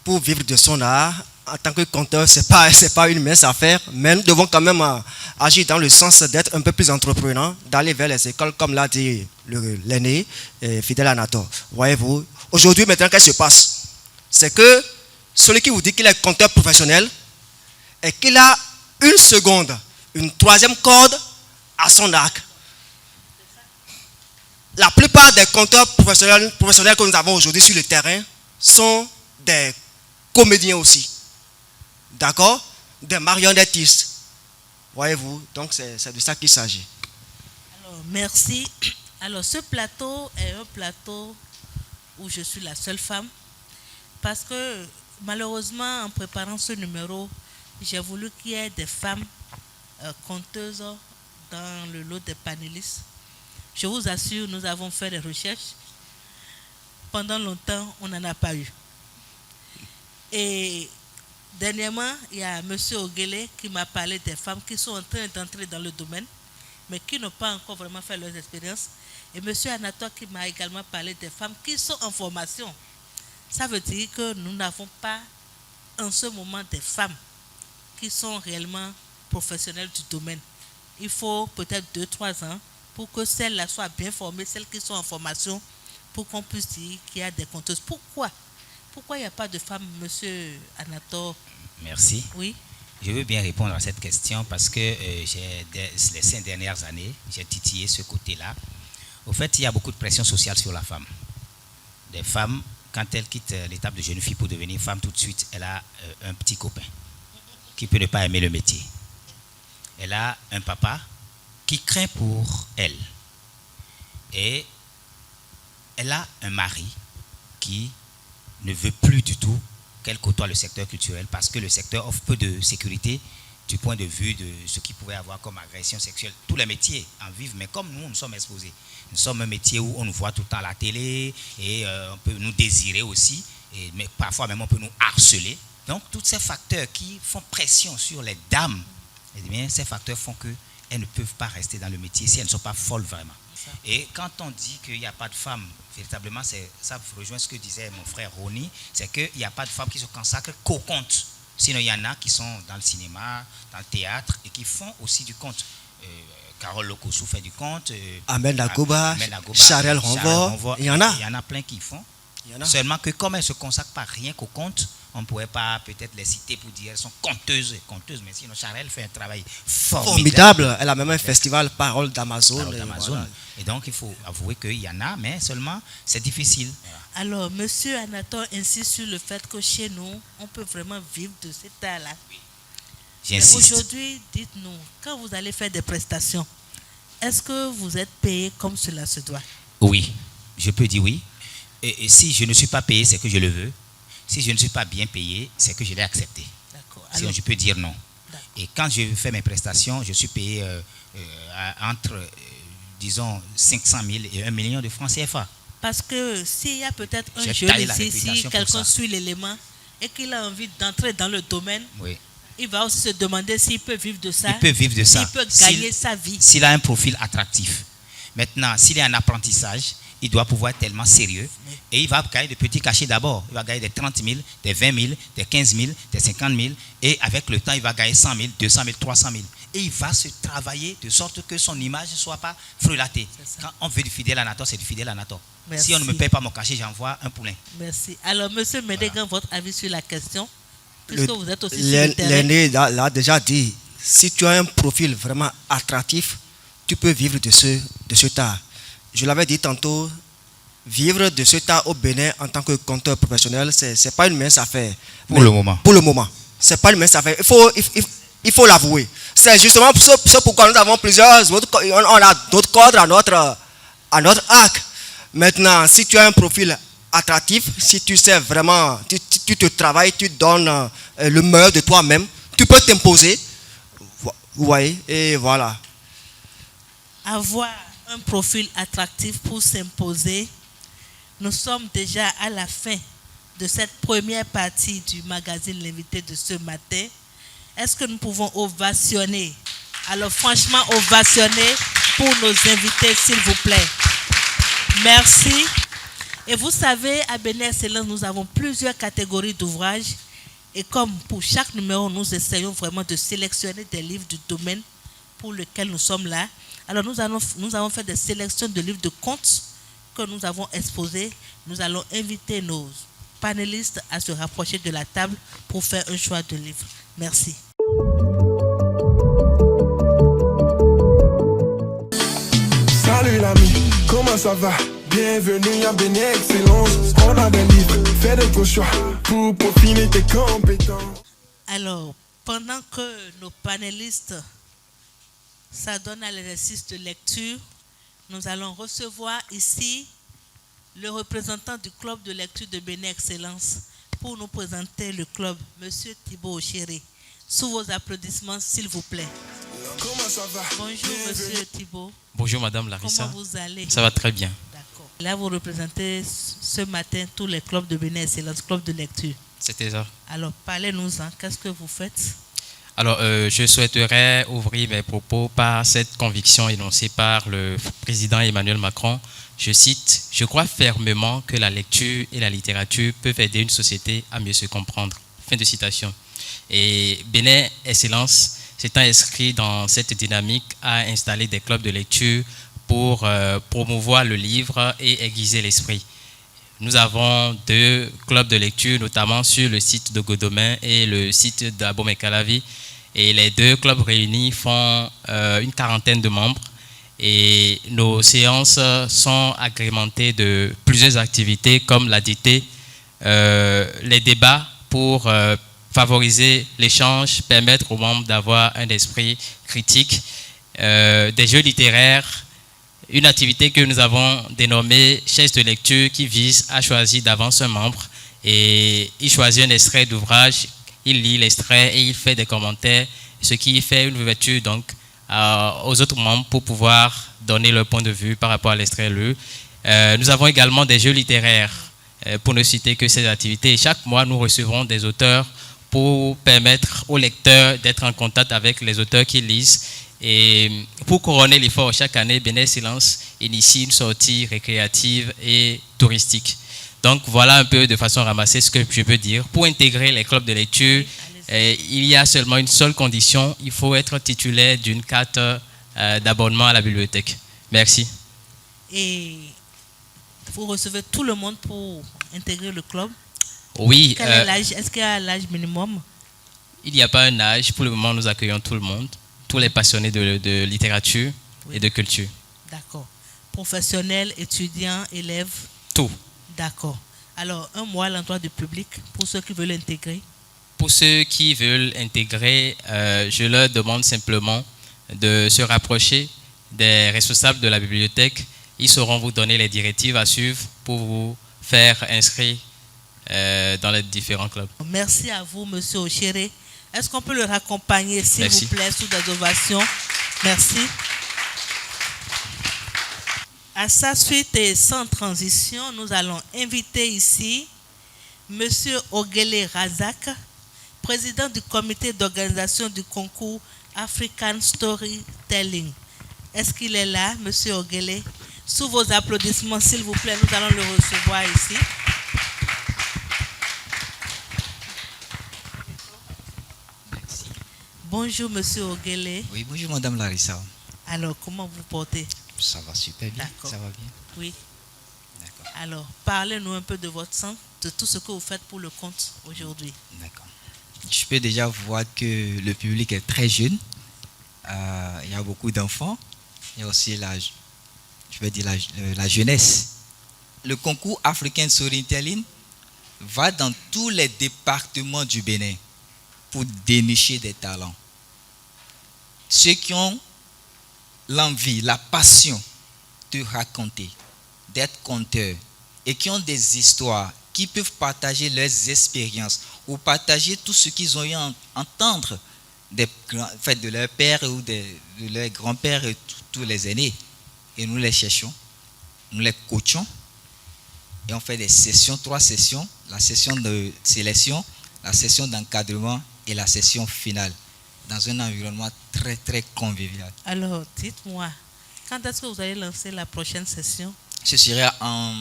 pour vivre de son art, en tant que conteur, ce n'est pas une mince affaire, mais nous devons quand même agir dans le sens d'être un peu plus entreprenant, d'aller vers les écoles, comme l'a dit l'aîné, Fidèle Anator. Voyez-vous, aujourd'hui, maintenant, qu'est-ce qui se passe? C'est que celui qui vous dit qu'il est conteur professionnel, et qu'il a une seconde, une troisième corde à son arc. La plupart des compteurs professionnels que nous avons aujourd'hui sur le terrain sont des comédiens aussi. D'accord? Des marionnettistes. Voyez-vous? Donc c'est de ça qu'il s'agit. Alors, merci. Alors, ce plateau est un plateau où je suis la seule femme. Parce que, malheureusement, en préparant ce numéro, j'ai voulu qu'il y ait des femmes conteuses dans le lot des panélistes. Je vous assure, nous avons fait des recherches. Pendant longtemps, on n'en a pas eu. Et dernièrement, il y a M. Oguele qui m'a parlé des femmes qui sont en train d'entrer dans le domaine, mais qui n'ont pas encore vraiment fait leurs expériences. Et M. Anator qui m'a également parlé des femmes qui sont en formation. Ça veut dire que nous n'avons pas en ce moment des femmes qui sont réellement professionnels du domaine. Il faut peut-être 2-3 ans pour que celles-là soient bien formées, celles qui sont en formation, pour qu'on puisse dire qu'il y a des conteuses. Pourquoi il n'y a pas de femmes, monsieur Anator? Merci. Oui. Je veux bien répondre à cette question parce que les 5 dernières années, j'ai titillé ce côté-là. Au fait, il y a beaucoup de pression sociale sur la femme. Des femmes, quand elles quittent l'étape de jeune fille pour devenir femme, tout de suite, elle a un petit copain qui peut ne pas aimer le métier. Elle a un papa qui craint pour elle. Et elle a un mari qui ne veut plus du tout qu'elles côtoient le secteur culturel parce que le secteur offre peu de sécurité du point de vue de ce qu'il pouvait avoir comme agression sexuelle. Tous les métiers en vivent, mais comme nous sommes exposés. Nous sommes un métier où on nous voit tout le temps à la télé et on peut nous désirer aussi, mais parfois même on peut nous harceler. Donc tous ces facteurs qui font pression sur les dames, eh bien, ces facteurs font qu'elles ne peuvent pas rester dans le métier si elles ne sont pas folles vraiment. Et quand on dit qu'il n'y a pas de femmes, véritablement, ça rejoint ce que disait mon frère Ronnie, c'est qu'il n'y a pas de femmes qui se consacrent qu'au conte. Sinon, il y en a qui sont dans le cinéma, dans le théâtre et qui font aussi du conte. Carole Lokossou fait du conte. Ahmed Lagoba, Charel Renvor, il y en a. Il y en a plein qui font. Seulement que comme elles ne se consacrent pas rien qu'au conte, on ne pourrait pas peut-être les citer pour dire qu'elles sont conteuses, mais sinon Charel fait un travail formidable. Elle a même un festival Parole d'Amazon. Voilà. Et donc il faut avouer qu'il y en a, mais seulement c'est difficile. Alors, monsieur Anatole insiste sur le fait que chez nous, on peut vraiment vivre de cet art-là. J'insiste. Aujourd'hui, dites-nous, quand vous allez faire des prestations, est-ce que vous êtes payé comme cela se doit? Oui, je peux dire oui. Et si je ne suis pas payé, c'est que je le veux. Si je ne suis pas bien payé, c'est que je l'ai accepté. Sinon, je peux dire non. Et quand je fais mes prestations, je suis payé entre, disons, 500 000 et 1 million de francs CFA. Parce que s'il y a peut-être un jeune ici, si quelqu'un suit l'élément et qu'il a envie d'entrer dans le domaine, oui, il va aussi se demander s'il peut vivre de ça. Il peut vivre de ça. S'il peut gagner sa vie. S'il a un profil attractif. Maintenant, s'il est en apprentissage, il doit pouvoir être tellement sérieux. Et il va gagner des petits cachets d'abord. Il va gagner des 30 000, des 20 000, des 15 000, des 50 000. Et avec le temps, il va gagner 100 000, 200 000, 300 000. Et il va se travailler de sorte que son image ne soit pas frelatée. Quand on veut du fidèle Anator, c'est du fidèle Anator. Si on ne me paye pas mon cachet, j'envoie un poulain. Merci. Alors, monsieur Médégan, votre avis sur la question, puisque vous êtes aussi sur le terrain. L'aîné l'a déjà dit, si tu as un profil vraiment attractif, tu peux vivre de ce art. Je l'avais dit tantôt, vivre de ce art au Bénin en tant que conteur professionnel, ce n'est pas une mince affaire. Pour le moment. Pour le moment. Ce n'est pas une mince affaire. Il faut l'avouer. C'est justement ce pourquoi nous avons on a d'autres cadres à notre arc. Maintenant, si tu as un profil attractif, si tu sais vraiment, tu te travailles, tu donnes le meilleur de toi-même, tu peux t'imposer. Vous voyez, et voilà. Avoir un profil attractif pour s'imposer. Nous sommes déjà à la fin de cette première partie du magazine L'invité de ce matin. Est-ce que nous pouvons ovationner? Alors franchement, ovationner pour nos invités, s'il vous plaît. Merci. Et vous savez, à Bénin Excellence, nous avons plusieurs catégories d'ouvrages. Et comme pour chaque numéro, nous essayons vraiment de sélectionner des livres du domaine pour lequel nous sommes là. Alors nous avons fait des sélections de livres de contes que nous avons exposés. Nous allons inviter nos panélistes à se rapprocher de la table pour faire un choix de livres. Merci. Salut l'ami, comment ça va? Bienvenue à Bénin Excellence. On a des livres, fais de ton choix pour peaufiner tes compétences. Alors, pendant que nos panélistes s'adonnent à l'exercice de lecture, nous allons recevoir ici le représentant du club de lecture de Bénin Excellence pour nous présenter le club, Monsieur Thibaut Ochéré. Sous vos applaudissements, s'il vous plaît. Comment ça va? Bonjour, Monsieur Thibaut. Bonjour, Madame Larissa. Comment vous allez? Ça va très bien. D'accord. Là, vous représentez ce matin tous les clubs de Bénin Excellence, club de lecture. C'était ça. Alors, parlez-nous-en. Qu'est-ce que vous faites? Alors, je souhaiterais ouvrir mes propos par cette conviction énoncée par le président Emmanuel Macron. Je cite, « Je crois fermement que la lecture et la littérature peuvent aider une société à mieux se comprendre. » Fin de citation. Et Bénin Excellence s'étant inscrit dans cette dynamique a installé des clubs de lecture pour promouvoir le livre et aiguiser l'esprit. Nous avons 2 clubs de lecture, notamment sur le site de Godomain et le site d'Abomey-Calavi. Et les 2 clubs réunis font une quarantaine de membres. Et nos séances sont agrémentées de plusieurs activités comme la dictée, les débats pour favoriser l'échange, permettre aux membres d'avoir un esprit critique, des jeux littéraires, une activité que nous avons dénommée chaise de lecture qui vise à choisir d'avance un membre Et il choisit un extrait d'ouvrage, il lit l'extrait et il fait des commentaires, ce qui fait une ouverture donc aux autres membres pour pouvoir donner leur point de vue par rapport à l'extrait lu. Nous avons également des jeux littéraires, pour ne citer que ces activités. Et chaque mois, nous recevons des auteurs pour permettre aux lecteurs d'être en contact avec les auteurs qui lisent. Et pour couronner l'effort, chaque année, Bénin Silence initie une sortie récréative et touristique. Donc voilà un peu de façon ramassée ce que je peux dire. Pour intégrer les clubs de lecture, il y a seulement une seule condition, il faut être titulaire d'une carte d'abonnement à la bibliothèque. Merci. Et vous recevez tout le monde pour intégrer le club? Oui. Quel est l'âge? Est-ce qu'il y a l'âge minimum? Il n'y a pas un âge. Pour le moment, nous accueillons tout le monde, tous les passionnés de littérature et de culture. D'accord. Professionnels, étudiants, élèves? Tout. D'accord. Alors, un mot à l'endroit du public pour ceux qui veulent intégrer? Pour ceux qui veulent intégrer, je leur demande simplement de se rapprocher des responsables de la bibliothèque. Ils sauront vous donner les directives à suivre pour vous faire inscrire dans les différents clubs. Merci à vous, Monsieur Ochéré. Est-ce qu'on peut le raccompagner, s'il vous plaît, sous des ovations? Merci. À sa suite et sans transition, nous allons inviter ici Monsieur Ogele Razak, président du comité d'organisation du concours African Storytelling. Est-ce qu'il est là, Monsieur Ogele? Sous vos applaudissements, s'il vous plaît, nous allons le recevoir ici. Merci. Bonjour, Monsieur Ogele. Oui, bonjour, Madame Larissa. Alors, comment vous portez? Ça va super bien. D'accord. Ça va bien. Oui. D'accord. Alors, parlez-nous un peu de votre centre, de tout ce que vous faites pour le compte aujourd'hui. D'accord. Je peux déjà voir que le public est très jeune. Il y a beaucoup d'enfants. Il y a aussi la jeunesse. Le concours African Storytelling va dans tous les départements du Bénin pour dénicher des talents. Ceux qui ont l'envie, la passion de raconter, d'être conteurs et qui ont des histoires, qui peuvent partager leurs expériences ou partager tout ce qu'ils ont eu à entendre de leur père ou de leur grand-père et tous les aînés. Et nous les cherchons, nous les coachons et on fait des sessions, 3 sessions, la session de sélection, la session d'encadrement et la session finale, dans un environnement très très convivial. Alors, dites-moi, quand est-ce que vous allez lancer la prochaine session? Ce sera en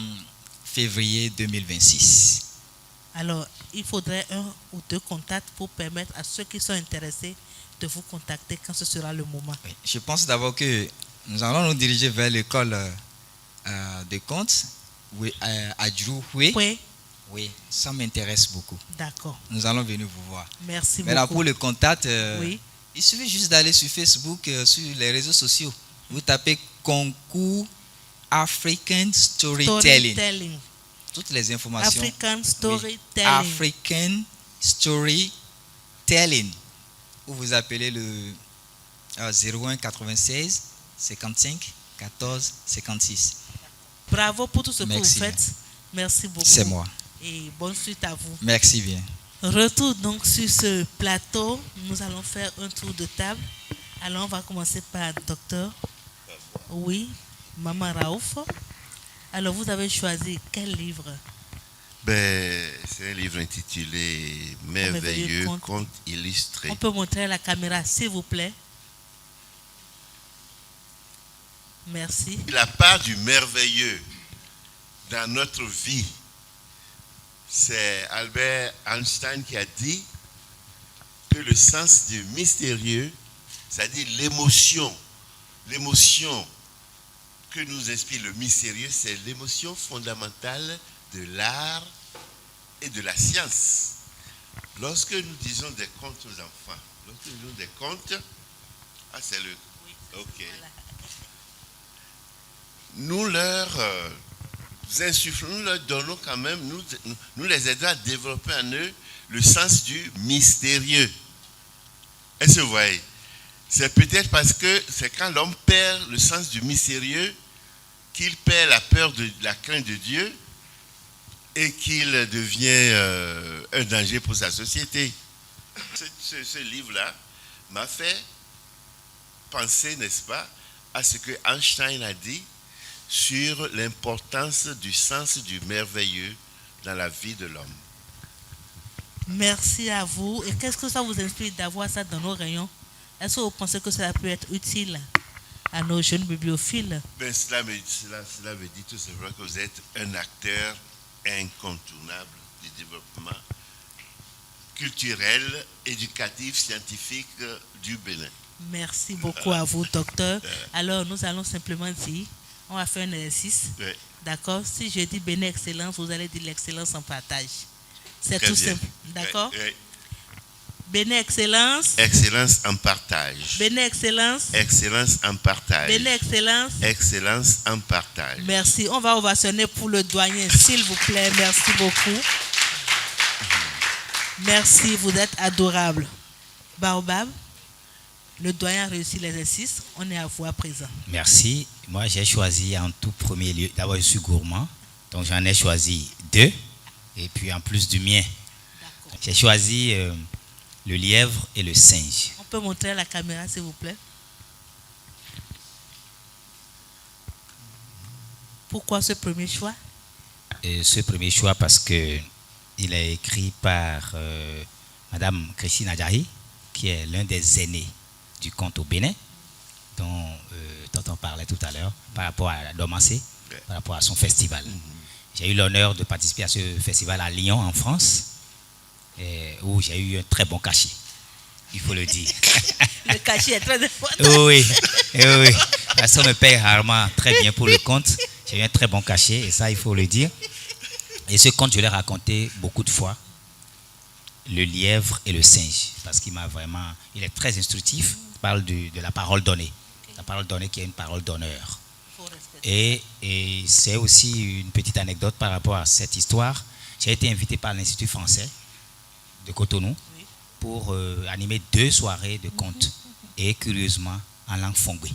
février 2026. Alors, il faudrait 1 ou 2 contacts pour permettre à ceux qui sont intéressés de vous contacter quand ce sera le moment. Oui, je pense d'abord que nous allons nous diriger vers l'école de compte à Djouhoué. Oui. Oui, ça m'intéresse beaucoup. D'accord. Nous allons venir vous voir. Merci Maintenant, beaucoup. pour le contact, oui. Il suffit juste d'aller sur Facebook, sur les réseaux sociaux. Vous tapez concours African Storytelling. Toutes les informations. African Storytelling. Oui. African Storytelling. Ou vous appelez le 01 96 55 14 56. Bravo pour tout ce Merci que vous faites. Merci beaucoup. C'est moi. Et bonne suite à vous. Merci bien. Retour donc sur ce plateau. Nous allons faire un tour de table. Alors, on va commencer par docteur. Oui, Maman Raouf. Alors, vous avez choisi quel livre? C'est un livre intitulé Merveilleux conte illustré. On peut montrer à la caméra, s'il vous plaît. Merci. La part du merveilleux dans notre vie, c'est Albert Einstein qui a dit que le sens du mystérieux, c'est-à-dire l'émotion que nous inspire le mystérieux, c'est l'émotion fondamentale de l'art et de la science. Lorsque nous disons des contes aux enfants, lorsque nous disons des contes, c'est le... Oui, ok. Voilà. Nous leur insufflons, nous leur donnons quand même, nous les aidons à développer en eux le sens du mystérieux. Est-ce que vous voyez? C'est peut-être parce que c'est quand l'homme perd le sens du mystérieux qu'il perd la peur de la crainte de Dieu et qu'il devient un danger pour sa société. Ce livre-là m'a fait penser, n'est-ce pas, à ce que Einstein a dit sur l'importance du sens du merveilleux dans la vie de l'homme. Merci à vous. Et qu'est-ce que ça vous inspire d'avoir ça dans nos rayons? Est-ce que vous pensez que ça peut être utile à nos jeunes bibliophiles? Ben, cela me dit tout simplement que vous êtes un acteur incontournable du développement culturel, éducatif, scientifique du Bénin. Merci beaucoup à vous, docteur. Alors, nous allons simplement dire, on va faire un exercice. Oui. D'accord? Si je dis Bénin Excellence, vous allez dire l'excellence en partage. C'est Très tout bien. simple. D'accord? Oui. Bénin Excellence. Excellence en partage. Bénin Excellence. Excellence en partage. Bénin Excellence. Excellence en partage. Merci. On va ovationner pour le doyen, s'il vous plaît. Merci beaucoup. Merci, vous êtes adorable. Baobab, le doyen a réussi l'exercice. On est à vous à présent. Merci. Moi, j'ai choisi en tout premier lieu, d'abord je suis gourmand, donc j'en ai choisi 2, et puis en plus du mien. J'ai choisi le lièvre et le singe. On peut montrer à la caméra, s'il vous plaît. Pourquoi ce premier choix? Et ce premier choix parce que il est écrit par Madame Christine Adjahi, qui est l'un des aînés du conte au Bénin, dont on parlait tout à l'heure, par rapport à Domancé, par rapport à son festival. J'ai eu l'honneur de participer à ce festival à Lyon, en France, où j'ai eu un très bon cachet, il faut le dire. Le cachet est très important. Oui, oui. Parce qu'on me paye rarement très bien pour le conte. J'ai eu un très bon cachet, et ça, il faut le dire. Et ce conte, je l'ai raconté beaucoup de fois, le lièvre et le singe, parce qu'il est très instructif. Il parle de la parole donnée, la parole donnée qui est une parole d'honneur. Et c'est aussi une petite anecdote par rapport à cette histoire. J'ai été invité par l'Institut français de Cotonou pour animer 2 soirées de contes, et curieusement en langue fongbe.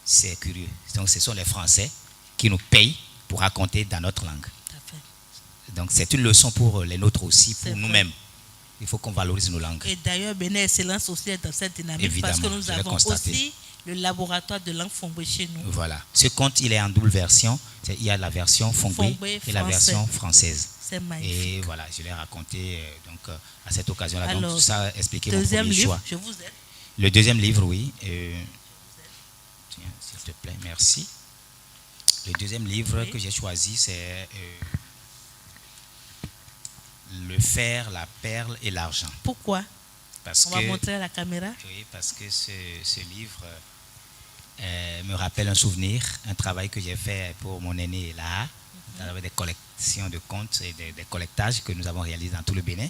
C'est curieux. Donc ce sont les Français qui nous payent pour raconter dans notre langue. Donc c'est une leçon pour les nôtres aussi, pour nous-mêmes. Il faut qu'on valorise nos langues. Et d'ailleurs, Bénin Excellence aussi est dans cette dynamique. Évidemment, parce que nous avons aussi le laboratoire de langue fongbe chez nous. Voilà. Ce conte, il est en double version. Il y a la version fongbe et la version française. C'est magnifique. Et voilà, je l'ai raconté à cette occasion-là. Alors, donc tout ça expliqué mon deuxième premier livre, choix. je vous aide. Le deuxième livre, oui. Tiens, s'il te plaît, merci. Le deuxième livre que j'ai choisi, c'est Le fer, la perle et l'argent. Pourquoi? Parce On va montrer à la caméra. Oui, parce que ce livre me rappelle un souvenir, un travail que j'ai fait pour mon aîné là, avec des collections de contes et des collectages que nous avons réalisés dans tout le Bénin.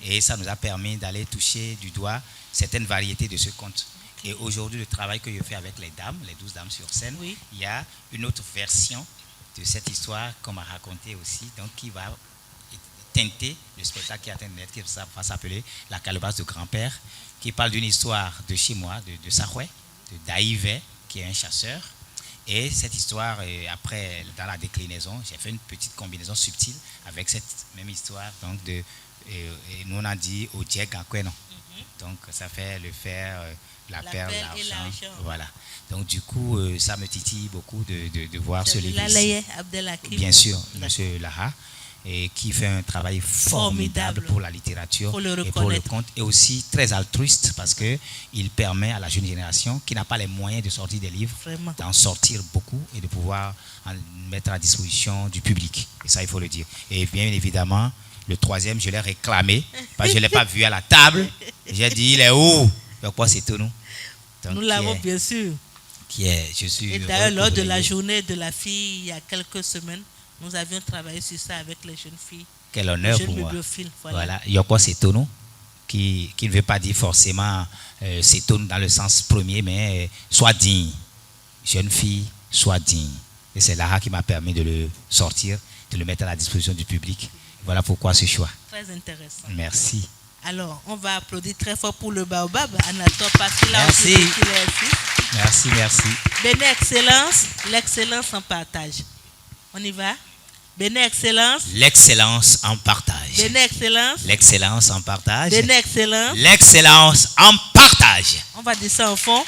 Et ça nous a permis d'aller toucher du doigt certaines variétés de ce conte. Et aujourd'hui, le travail que je fais avec les dames, les 12 dames sur scène, il y a une autre version de cette histoire qu'on m'a racontée aussi, donc qui va teinter le spectacle qui est en train de naître, qui va s'appeler La calebasse de grand-père, qui parle d'une histoire de chez moi, de Sahoué, de Daïvé, qui est un chasseur. Et cette histoire, après, dans la déclinaison, j'ai fait une petite combinaison subtile avec cette même histoire, donc et nous on a dit au Djeg en Kwenon. Donc ça fait le fer, la perle, l'argent. Voilà. Donc du coup, ça me titille beaucoup de voir ce livre. Bien sûr, monsieur Laha, et qui fait un travail formidable pour la littérature et pour le conte, et aussi très altruiste parce qu'il permet à la jeune génération qui n'a pas les moyens de sortir des livres d'en sortir beaucoup et de pouvoir en mettre à disposition du public. Et ça, il faut le dire. Et bien évidemment, le troisième, je l'ai réclamé parce que je ne l'ai pas vu à la table. J'ai dit, il est où? Donc, quoi, c'est tout, nous. Donc, nous l'avons bien sûr. Et d'ailleurs, lors de la journée de la fille, il y a quelques semaines, nous avions travaillé sur ça avec les jeunes filles. Quel honneur pour moi. Voilà. Yoko Setonou, qui ne veut pas dire forcément Setonou dans le sens premier, mais sois digne. Jeune fille, sois digne. Et c'est Lara qui m'a permis de le sortir, de le mettre à la disposition du public. Voilà pourquoi ce choix. Très intéressant. Merci. Alors, on va applaudir très fort pour le baobab, Anatole, parce qu'il a merci. Merci. Bénin Excellence, l'excellence en partage. On y va? Bénin Excellence. L'excellence en partage. Bénin Excellence. L'excellence en partage. Bénin Excellence. L'excellence en partage. On va dire ça en fond.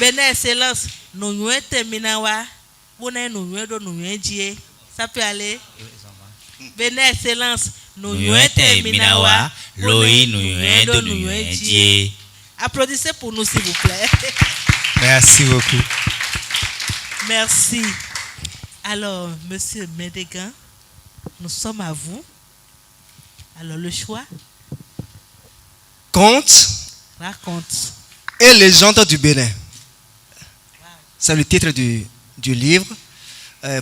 Bénin Excellence. Nous terminawa. Ça peut aller. Bénin Excellence. Nous terminawa. Applaudissez pour nous s'il vous plaît. Merci beaucoup. Merci. Alors, Monsieur Médégan, nous sommes à vous. Alors, le choix. Conte Raconte. et légende du Bénin. C'est le titre du livre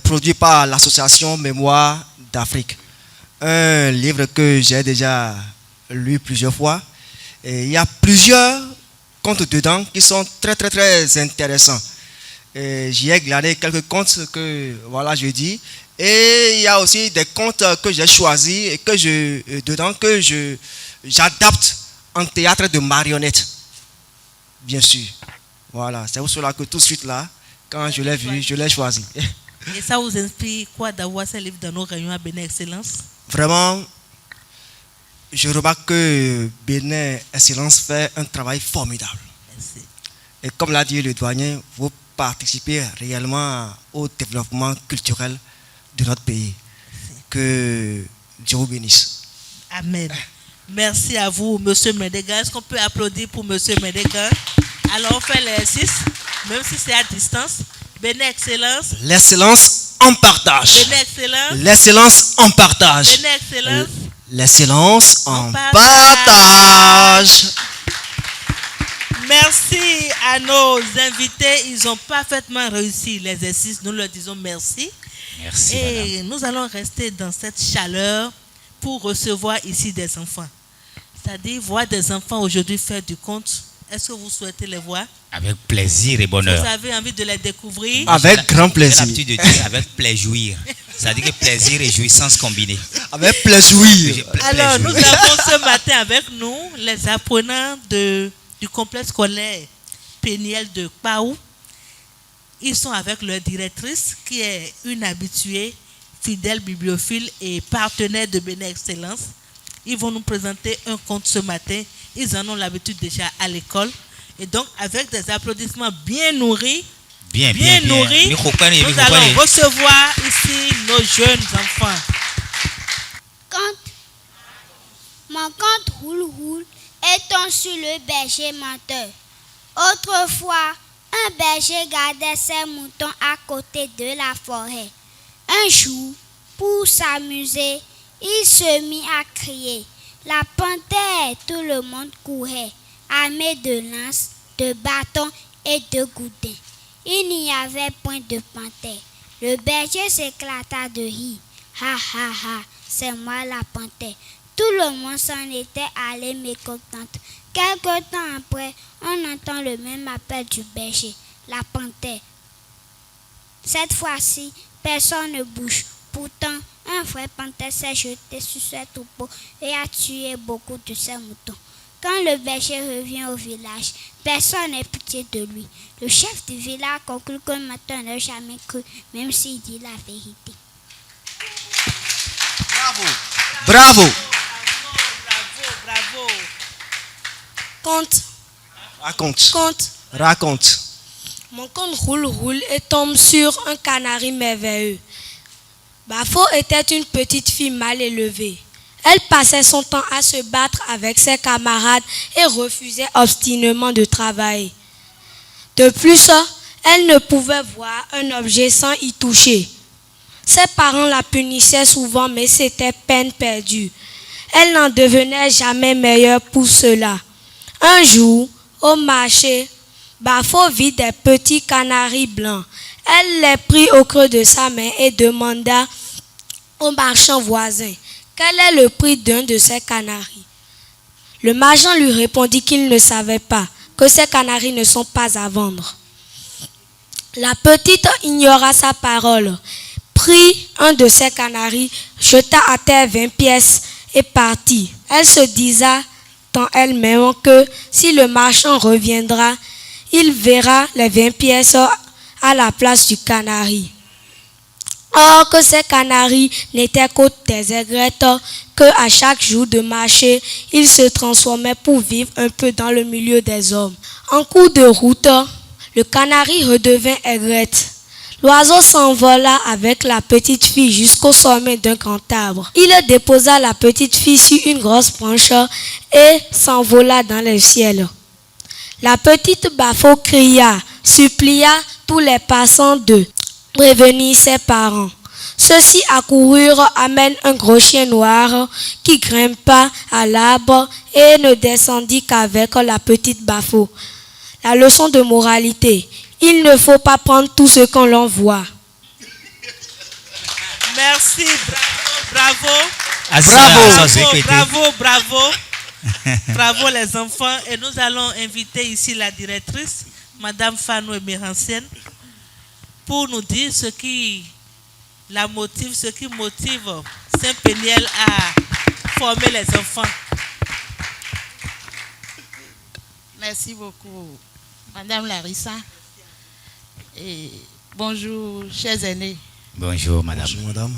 produit par l'association Mémoire d'Afrique. Un livre que j'ai déjà lu plusieurs fois. Et il y a plusieurs contes dedans qui sont très très très intéressants. J'y ai glané quelques contes que voilà je dis. Et il y a aussi des contes que j'ai choisis et que j'adapte en théâtre de marionnettes. Bien sûr. Voilà, c'est pour cela que tout de suite là, quand je l'ai vu, je l'ai choisi. Et ça vous inspire quoi d'avoir ce livre dans nos réunions à Bénin Excellence? Vraiment, je remarque que Bénin Excellence fait un travail formidable. Merci. Et comme l'a dit le douanier, vous participez réellement au développement culturel de notre pays. Merci. Que Dieu vous bénisse. Amen. Merci à vous, Monsieur Médégan. Est-ce qu'on peut applaudir pour Monsieur Médégan? Alors, on fait l'exercice, même si c'est à distance. Bénin Excellence. L'excellence en partage. Bénin Excellence. L'excellence en partage. Bénin Excellence. L'excellence en partage. Merci à nos invités. Ils ont parfaitement réussi l'exercice. Nous leur disons merci. Merci. Et Madame. nous allons rester dans cette chaleur pour recevoir ici des enfants. C'est-à-dire voir des enfants aujourd'hui faire du conte. Est-ce que vous souhaitez les voir? Avec plaisir et bonheur. Vous avez envie de les découvrir? Avec grand plaisir. J'ai l'habitude de dire avec plaisir. Ça dit que plaisir et jouissance combinés. Avec plaisir. Alors, nous avons ce matin avec nous les apprenants du complexe scolaire Péniel de Paou. Ils sont avec leur directrice qui est une habituée, fidèle bibliophile et partenaire de Bénin Excellence. Ils vont nous présenter un conte ce matin. Ils en ont l'habitude déjà à l'école. Et donc, avec des applaudissements bien nourris, bien nourris, nous allons recevoir ici nos jeunes enfants. Mon conte roule étant sur le berger menteur. Autrefois, un berger gardait ses moutons à côté de la forêt. Un jour, pour s'amuser, il se mit à crier. La panthère, tout le monde courait, armé de lances, de bâtons et de goudins. Il n'y avait point de panthère. Le berger s'éclata de rire. Ha ha ha, c'est moi la panthère. Tout le monde s'en était allé mécontente. Quelque temps après, on entend le même appel du berger, la panthère. Cette fois-ci, personne ne bouge. Pourtant, un vrai panthère s'est jeté sur ses troupeaux et a tué beaucoup de ses moutons. Quand le berger revient au village, personne n'a pitié de lui. Le chef du village conclut que maintenant n'a jamais cru, même s'il dit la vérité. Bravo. Bravo. Conte. Raconte. Mon conte roule et tombe sur un canari merveilleux. Bafo était une petite fille mal élevée. Elle passait son temps à se battre avec ses camarades et refusait obstinément de travailler. De plus, elle ne pouvait voir un objet sans y toucher. Ses parents la punissaient souvent, mais c'était peine perdue. Elle n'en devenait jamais meilleure pour cela. Un jour, au marché, Bafo vit des petits canaris blancs. Elle les prit au creux de sa main et demanda au marchand voisin quel est le prix d'un de ces canaris. Le marchand lui répondit qu'il ne savait pas, que ces canaris ne sont pas à vendre. La petite ignora sa parole, prit un de ces canaris, jeta à terre 20 pièces et partit. Elle se disait en elle-même que si le marchand reviendra, il verra les 20 pièces à la place du canari. Or que ces canaris n'étaient qu'aux des aigrettes, que à chaque jour de marché, ils se transformaient pour vivre un peu dans le milieu des hommes. En cours de route, le canari redevint aigrette. L'oiseau s'envola avec la petite fille jusqu'au sommet d'un grand arbre. Il déposa la petite fille sur une grosse branche et s'envola dans le ciel. La petite Bafo cria, supplia tous les passants de prévenir ses parents. Ceux-ci accoururent, amènent un gros chien noir qui grimpa à l'arbre et ne descendit qu'avec la petite Bafo. La leçon de moralité: il ne faut pas prendre tout ce qu'on l'envoie. Merci, bravo. Bravo les enfants. Et nous allons inviter ici la directrice, Madame Fanou Emerancienne, pour nous dire ce qui motive Saint-Péniel à former les enfants. Merci beaucoup, Madame Larissa. Et bonjour, chers aînés. Bonjour, madame. Bonjour, madame.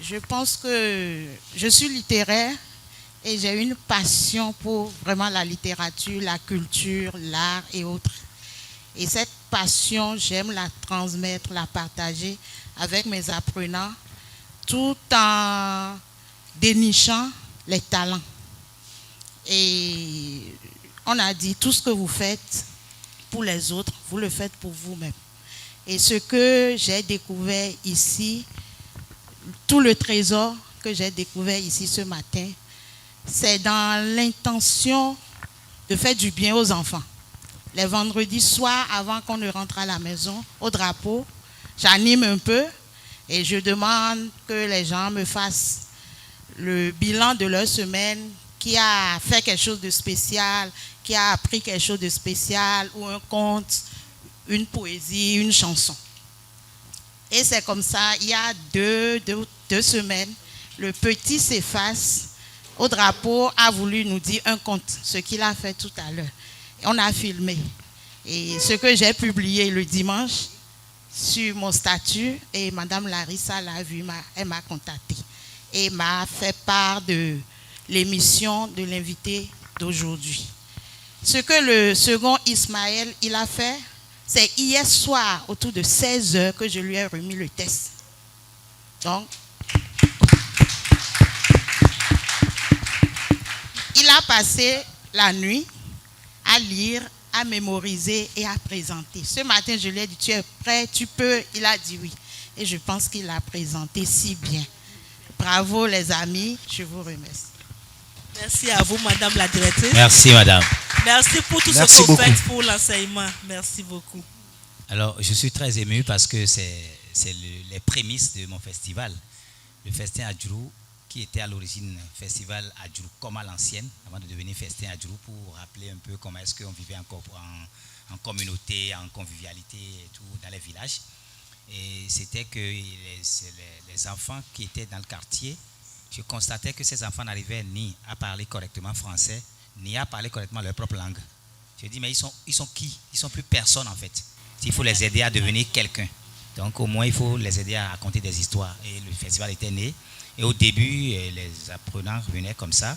Je pense que je suis littéraire et j'ai une passion pour vraiment la littérature, la culture, l'art et autres. Et cette passion, j'aime la transmettre, la partager avec mes apprenants, tout en dénichant les talents. Et on a dit, tout ce que vous faites pour les autres, vous le faites pour vous-même. Et ce que j'ai découvert ici, tout le trésor que j'ai découvert ici ce matin, c'est dans l'intention de faire du bien aux enfants. Les vendredis soirs, avant qu'on ne rentre à la maison, au drapeau, j'anime un peu et je demande que les gens me fassent le bilan de leur semaine, qui a fait quelque chose de spécial, qui a appris quelque chose de spécial, ou un conte, une poésie, une chanson. Et c'est comme ça, il y a deux semaines, le petit Céphas, au drapeau, a voulu nous dire un conte, ce qu'il a fait tout à l'heure. On a filmé. Et ce que j'ai publié le dimanche sur mon statut, et Madame Larissa l'a vu, elle m'a contacté et m'a fait part de l'émission de l'invité d'aujourd'hui. Ce que le second Ismaël, il a fait, c'est hier soir, autour de 16h, que je lui ai remis le test. Donc, il a passé la nuit à lire, à mémoriser et à présenter. Ce matin, je lui ai dit, tu es prêt, tu peux? Il a dit oui. Et je pense qu'il a présenté si bien. Bravo les amis, je vous remercie. Merci à vous, Madame la directrice. Merci, madame. Merci pour tout ce que vous faites pour l'enseignement. Merci beaucoup. Alors, je suis très ému parce que c'est les prémices de mon festival. Le festin Adjurou, qui était à l'origine festival Adjurou comme à l'ancienne, avant de devenir festin Adjurou, pour rappeler un peu comment est-ce qu'on vivait encore en communauté, en convivialité et tout dans les villages. Et c'était que les enfants qui étaient dans le quartier, je constatais que ces enfants n'arrivaient ni à parler correctement français, ni à parler correctement leur propre langue. Je dis, mais ils sont qui? Ils sont plus personne en fait. Il faut les aider à devenir quelqu'un. Donc au moins, il faut les aider à raconter des histoires. Et le festival était né. Et au début, les apprenants venaient comme ça,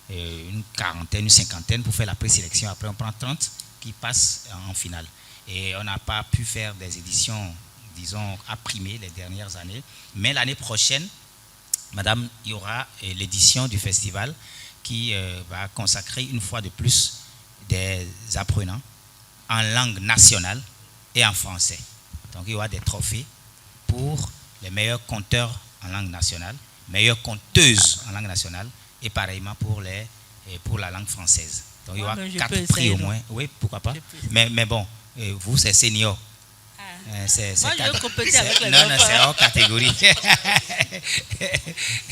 une quarantaine, une cinquantaine pour faire la présélection. Après, on prend 30 qui passent en finale. Et on n'a pas pu faire des éditions, disons, à primer les dernières années. Mais l'année prochaine, madame, il y aura l'édition du festival qui va consacrer une fois de plus des apprenants en langue nationale et en français. Donc il y aura des trophées pour les meilleurs conteurs en langue nationale, meilleures conteuses en langue nationale et pareillement pour la langue française. Donc il y aura 4 prix au moins. Oui, pourquoi pas. Mais bon, vous c'est senior. C'est hors catégorie.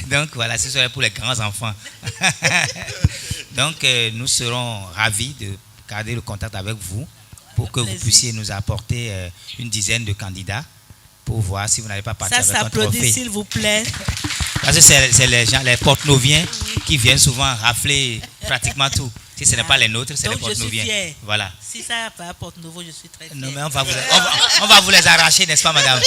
Donc voilà, ce serait pour les grands enfants. Donc nous serons ravis de garder le contact avec vous pour que vous puissiez nous apporter une dizaine de candidats pour voir si vous n'avez pas parti avec un trophée. Ça s'applaudit, s'il vous plaît. Parce que c'est les gens, les porte-noviens qui viennent souvent rafler pratiquement tout. Si ce n'est pas les nôtres, c'est les porte-noviens. Voilà. Si ça n'a pas Porte-Nouveau, je suis très fier. Non, mais on va vous les arracher, n'est-ce pas, madame?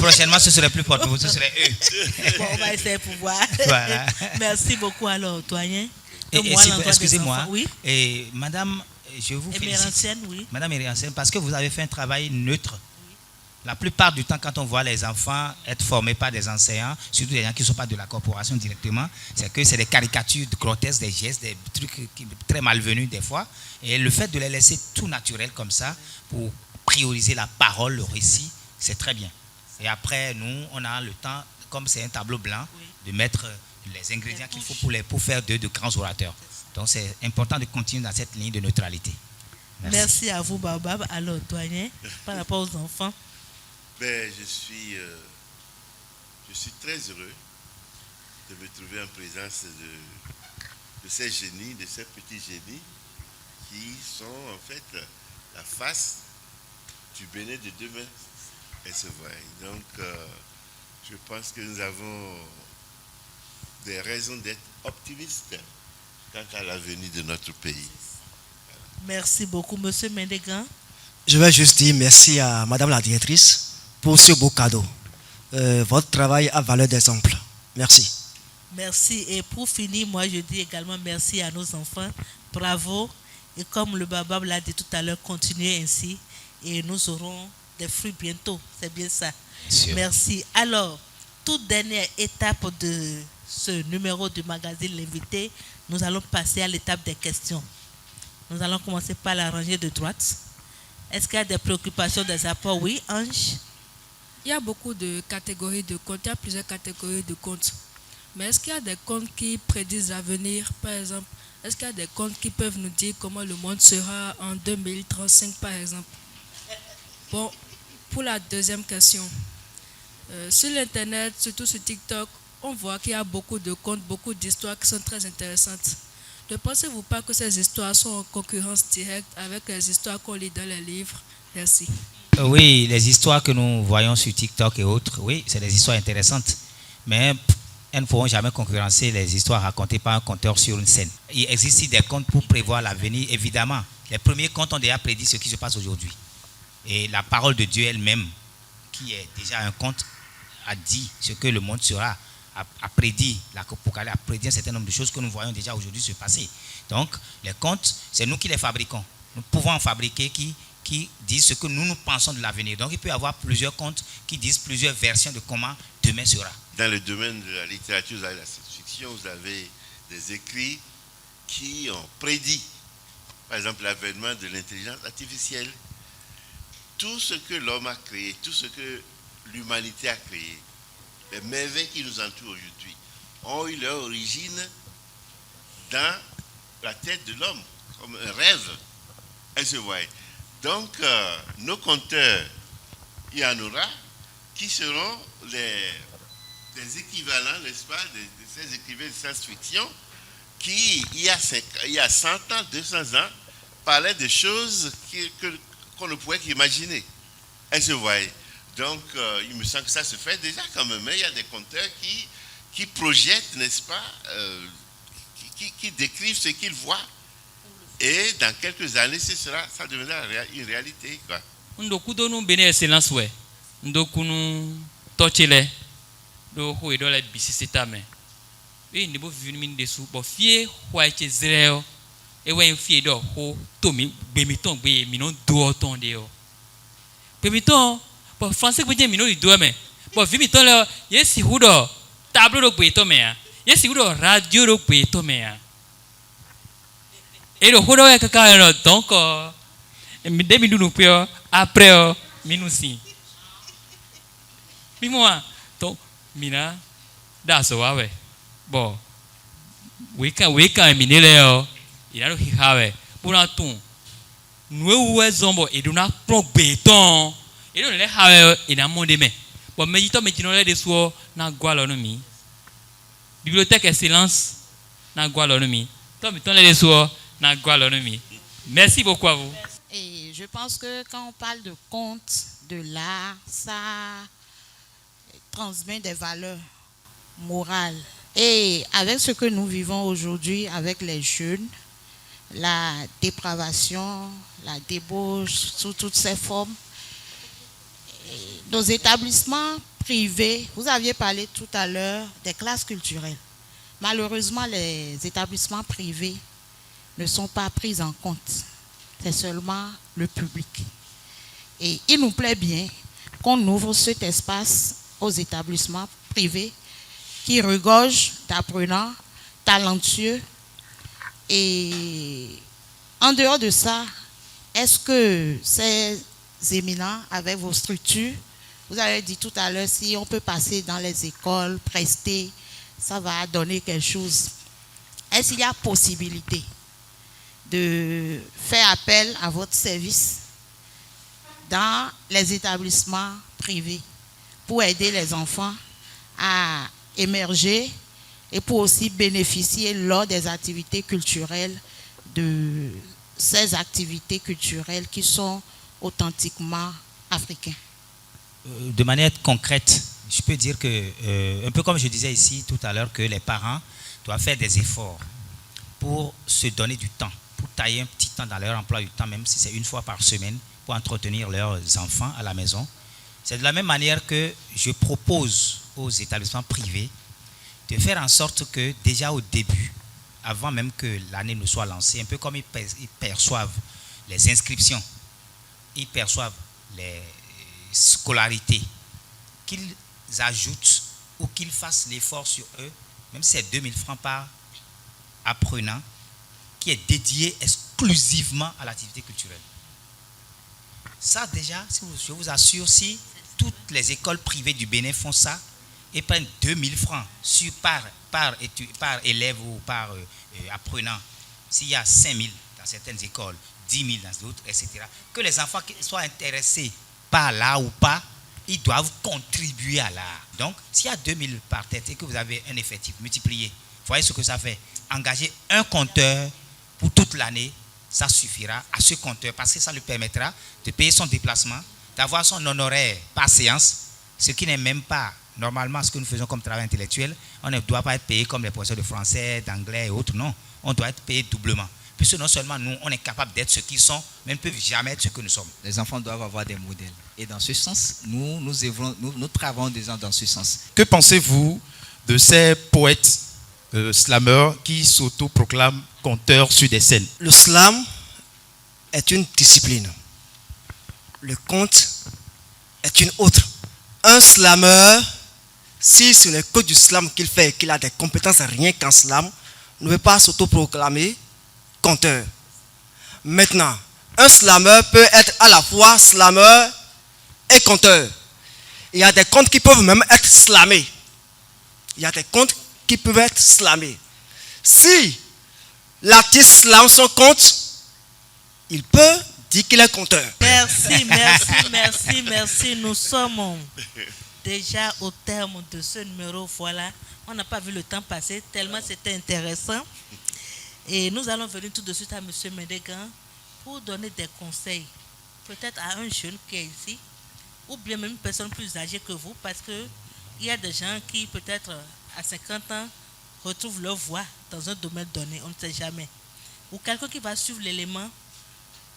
prochainement, ce serait plus fort pour vous, ce serait eux. Bon, on va essayer pour voir. Voilà. Merci beaucoup alors, doyen. Excusez-moi, oui. et madame, je vous félicite. Oui. Madame Ériancienne, parce que vous avez fait un travail neutre. La plupart du temps, quand on voit les enfants être formés par des enseignants, surtout des gens qui ne sont pas de la corporation directement, c'est que c'est des caricatures grotesques, des gestes, des trucs très malvenus des fois. Et le fait de les laisser tout naturel comme ça, pour prioriser la parole, le récit, c'est très bien. Et après, nous, on a le temps, comme c'est un tableau blanc, de mettre les ingrédients qu'il faut pour faire de grands orateurs. Donc c'est important de continuer dans cette ligne de neutralité. Merci à vous, Baobab. Alors, doyen, par rapport aux enfants. Ben, je suis très heureux de me trouver en présence de ces génies, de ces petits génies qui sont en fait la face du Bénin de demain. Et c'est vrai. Donc, je pense que nous avons des raisons d'être optimistes quant à l'avenir de notre pays. Merci beaucoup, Monsieur Mendegan. Je vais juste dire merci à Madame la directrice pour ce beau cadeau. Votre travail a valeur d'exemple. Merci. Merci. Et pour finir, moi je dis également merci à nos enfants. Bravo. Et comme le Baobab l'a dit tout à l'heure, continuez ainsi. Et nous aurons des fruits bientôt. C'est bien ça. Merci. Alors, toute dernière étape de ce numéro du magazine L'Invité, nous allons passer à l'étape des questions. Nous allons commencer par la rangée de droite. Est-ce qu'il y a des préoccupations, des apports? Oui, Ange? Il y a beaucoup de catégories de comptes, il y a plusieurs catégories de comptes. Mais est-ce qu'il y a des comptes qui prédisent l'avenir, par exemple? Est-ce qu'il y a des comptes qui peuvent nous dire comment le monde sera en 2035, par exemple? Bon, pour la deuxième question, sur l'Internet, surtout sur TikTok, on voit qu'il y a beaucoup de contes, beaucoup d'histoires qui sont très intéressantes. Ne pensez-vous pas que ces histoires sont en concurrence directe avec les histoires qu'on lit dans les livres? Merci. Oui, les histoires que nous voyons sur TikTok et autres, oui, c'est des histoires intéressantes. Mais elles ne pourront jamais concurrencer les histoires racontées par un conteur sur une scène. Il existe des contes pour prévoir l'avenir, évidemment. Les premiers contes ont déjà prédit ce qui se passe aujourd'hui. Et la parole de Dieu elle-même, qui est déjà un conte, a dit ce que le monde sera, a prédit, l'Apocalypse a prédit un certain nombre de choses que nous voyons déjà aujourd'hui se passer. Donc, les contes, c'est nous qui les fabriquons. Nous pouvons en fabriquer qui disent ce que nous pensons de l'avenir. Donc, il peut y avoir plusieurs contes qui disent plusieurs versions de comment demain sera. Dans le domaine de la littérature, vous avez la science-fiction, vous avez des écrits qui ont prédit, par exemple, l'avènement de l'intelligence artificielle. Tout ce que l'homme a créé, tout ce que l'humanité a créé, les merveilles qui nous entourent aujourd'hui, ont eu leur origine dans la tête de l'homme, comme un rêve. Elle se voit. Donc, nos conteurs, il y en aura qui seront des équivalents, n'est-ce pas, de ces écrivains de science-fiction qui, il y a 100 ans, 200 ans, parlaient de choses qu'on ne pouvait qu'imaginer. Elle se voit. Donc, il me semble que ça se fait déjà quand même. Mais il y a des conteurs qui projettent, n'est-ce pas, qui décrivent ce qu'ils voient. Et dans quelques années, ça deviendra une réalité, quoi. Ndokudonu bene excellence we. Ndokunu tochele. Do ho edo la bisisita me. We ndebo vivinu min desu bo fie ho eche zreo. E wen fie do ho tomi bemiton gbe mi non do oton de o. Bemiton bo français gbe mi no di do me. Bo vimiton le yesi hudo tableau do gbe to me a. Yesi hudo radio do gbe to me a. Et le hodo est quelqu'un donc dès que nous payons après minusi. Mais moi donc mina that's why bon we can minele il a le hihawe pour un ton nous ouais zombo et nous na plomb béton et nous les hawe et na monde mais bon mais il tombe le de so na gwalonomi bibliothèque excellence na gwalonomi tombe ton le de so. Merci beaucoup à vous. Et je pense que quand on parle de conte, de l'art, ça transmet des valeurs morales. Et avec ce que nous vivons aujourd'hui avec les jeunes, la dépravation, la débauche sous toutes ses formes, nos établissements privés, vous aviez parlé tout à l'heure des classes culturelles. Malheureusement, les établissements privés ne sont pas pris en compte. C'est seulement le public. Et il nous plaît bien qu'on ouvre cet espace aux établissements privés qui regorgent d'apprenants talentueux. Et en dehors de ça, est-ce que ces éminents, avec vos structures, vous avez dit tout à l'heure, si on peut passer dans les écoles, prester, ça va donner quelque chose. Est-ce qu'il y a possibilité de faire appel à votre service dans les établissements privés pour aider les enfants à émerger et pour aussi bénéficier lors des activités culturelles de ces activités culturelles qui sont authentiquement africaines? De manière concrète, je peux dire que, un peu comme je disais ici tout à l'heure, que les parents doivent faire des efforts pour se donner du temps, pour tailler un petit temps dans leur emploi du temps, même si c'est une fois par semaine, pour entretenir leurs enfants à la maison. C'est de la même manière que je propose aux établissements privés de faire en sorte que déjà au début, avant même que l'année ne soit lancée, un peu comme ils perçoivent les inscriptions, ils perçoivent les scolarités, qu'ils ajoutent ou qu'ils fassent l'effort sur eux, même si c'est 2000 francs par apprenant, qui est dédié exclusivement à l'activité culturelle. Ça déjà, je vous assure, si toutes les écoles privées du Bénin font ça et prennent 2000 francs par élève ou par apprenant, s'il y a 5000 dans certaines écoles, 10 000 dans d'autres, etc., que les enfants soient intéressés par l'art ou pas, ils doivent contribuer à l'art. Donc, s'il y a 2000 par tête et que vous avez un effectif multiplié, vous voyez ce que ça fait. Engager un compteur pour toute l'année, ça suffira à ce compteur parce que ça lui permettra de payer son déplacement, d'avoir son honoraire par séance, ce qui n'est même pas normalement ce que nous faisons comme travail intellectuel. On ne doit pas être payé comme les professeurs de français, d'anglais et autres, non. On doit être payé doublement. Puisque non seulement nous, on est capable d'être ce qu'ils sont, mais ne peuvent jamais être ce que nous sommes. Les enfants doivent avoir des modèles. Et dans ce sens, nous travaillons déjà dans ce sens. Que pensez-vous de ces poètes slameurs qui s'autoproclament conteurs sur des scènes? Le slam est une discipline. Le conte est une autre. Un slameur, si sur les codes du slam qu'il fait et qu'il a des compétences rien qu'en slam, ne veut pas s'autoproclamer conteur. Maintenant, un slameur peut être à la fois slameur et conteur. Il y a des contes qui peuvent même être slamés. Il y a des contes qui peuvent être slamés. Si l'artiste slame son conte, il peut dire qu'il est conteur. Merci. Nous sommes déjà au terme de ce numéro. Voilà, on n'a pas vu le temps passer tellement c'était intéressant. Et nous allons venir tout de suite à M. Mendegan pour donner des conseils, peut-être à un jeune qui est ici, ou bien même une personne plus âgée que vous, parce qu'il y a des gens qui, peut-être à 50 ans, retrouvent leur voie dans un domaine donné, on ne sait jamais. Ou quelqu'un qui va suivre l'élément,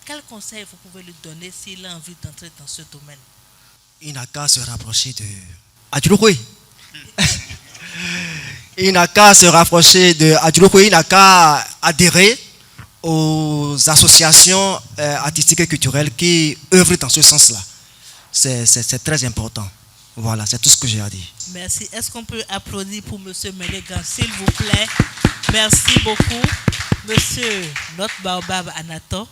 quel conseil vous pouvez lui donner s'il a envie d'entrer dans ce domaine? Il n'a qu'à se rapprocher de Adjouloukoui. Il n'a qu'à se rapprocher de Adjouloukoui, il n'a qu'à adhérer aux associations artistiques et culturelles qui œuvrent dans ce sens-là. C'est très important. Voilà, c'est tout ce que j'ai à dire. Merci. Est-ce qu'on peut applaudir pour M. Mendegan, s'il vous plaît? Merci beaucoup. Monsieur notre Baobab Anato,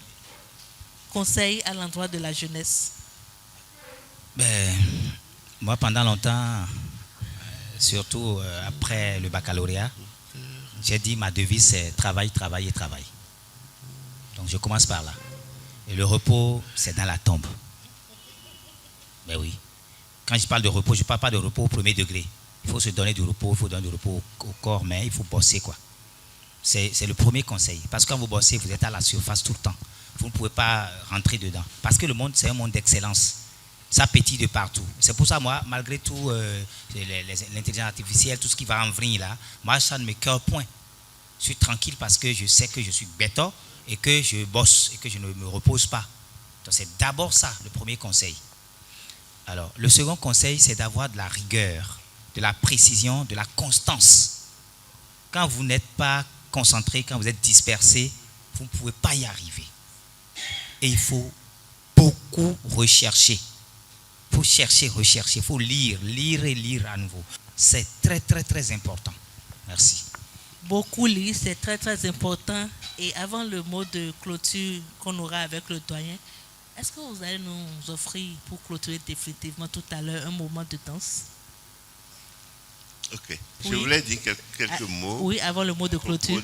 conseil à l'endroit de la jeunesse. Moi, pendant longtemps, surtout après le baccalauréat, j'ai dit ma devise c'est travail, travail et travail. Donc je commence par là. Et le repos, c'est dans la tombe. Ben oui. Quand je parle de repos, je ne parle pas de repos au premier degré. Il faut se donner du repos, il faut donner du repos au corps, mais il faut bosser quoi. C'est le premier conseil. Parce que quand vous bossez, vous êtes à la surface tout le temps. Vous ne pouvez pas rentrer dedans. Parce que le monde, c'est un monde d'excellence. Ça pétille de partout. C'est pour ça, moi, malgré tout, l'intelligence artificielle, tout ce qui va en vrille là, moi, ça ne me cœur point. Je suis tranquille parce que je sais que je suis bêta et que je bosse et que je ne me repose pas. Donc, c'est d'abord ça, le premier conseil. Alors, le second conseil, c'est d'avoir de la rigueur, de la précision, de la constance. Quand vous n'êtes pas concentré, quand vous êtes dispersé, vous ne pouvez pas y arriver. Et il faut beaucoup rechercher. Il faut chercher, rechercher. Il faut lire et lire à nouveau. C'est très, très, très important. Merci. Beaucoup lire, c'est très, très important. Et avant le mot de clôture qu'on aura avec le doyen, est-ce que vous allez nous offrir, pour clôturer définitivement tout à l'heure, un moment de danse? Ok. Je voulais dire quelques mots. Oui, avant le mot de clôture. Au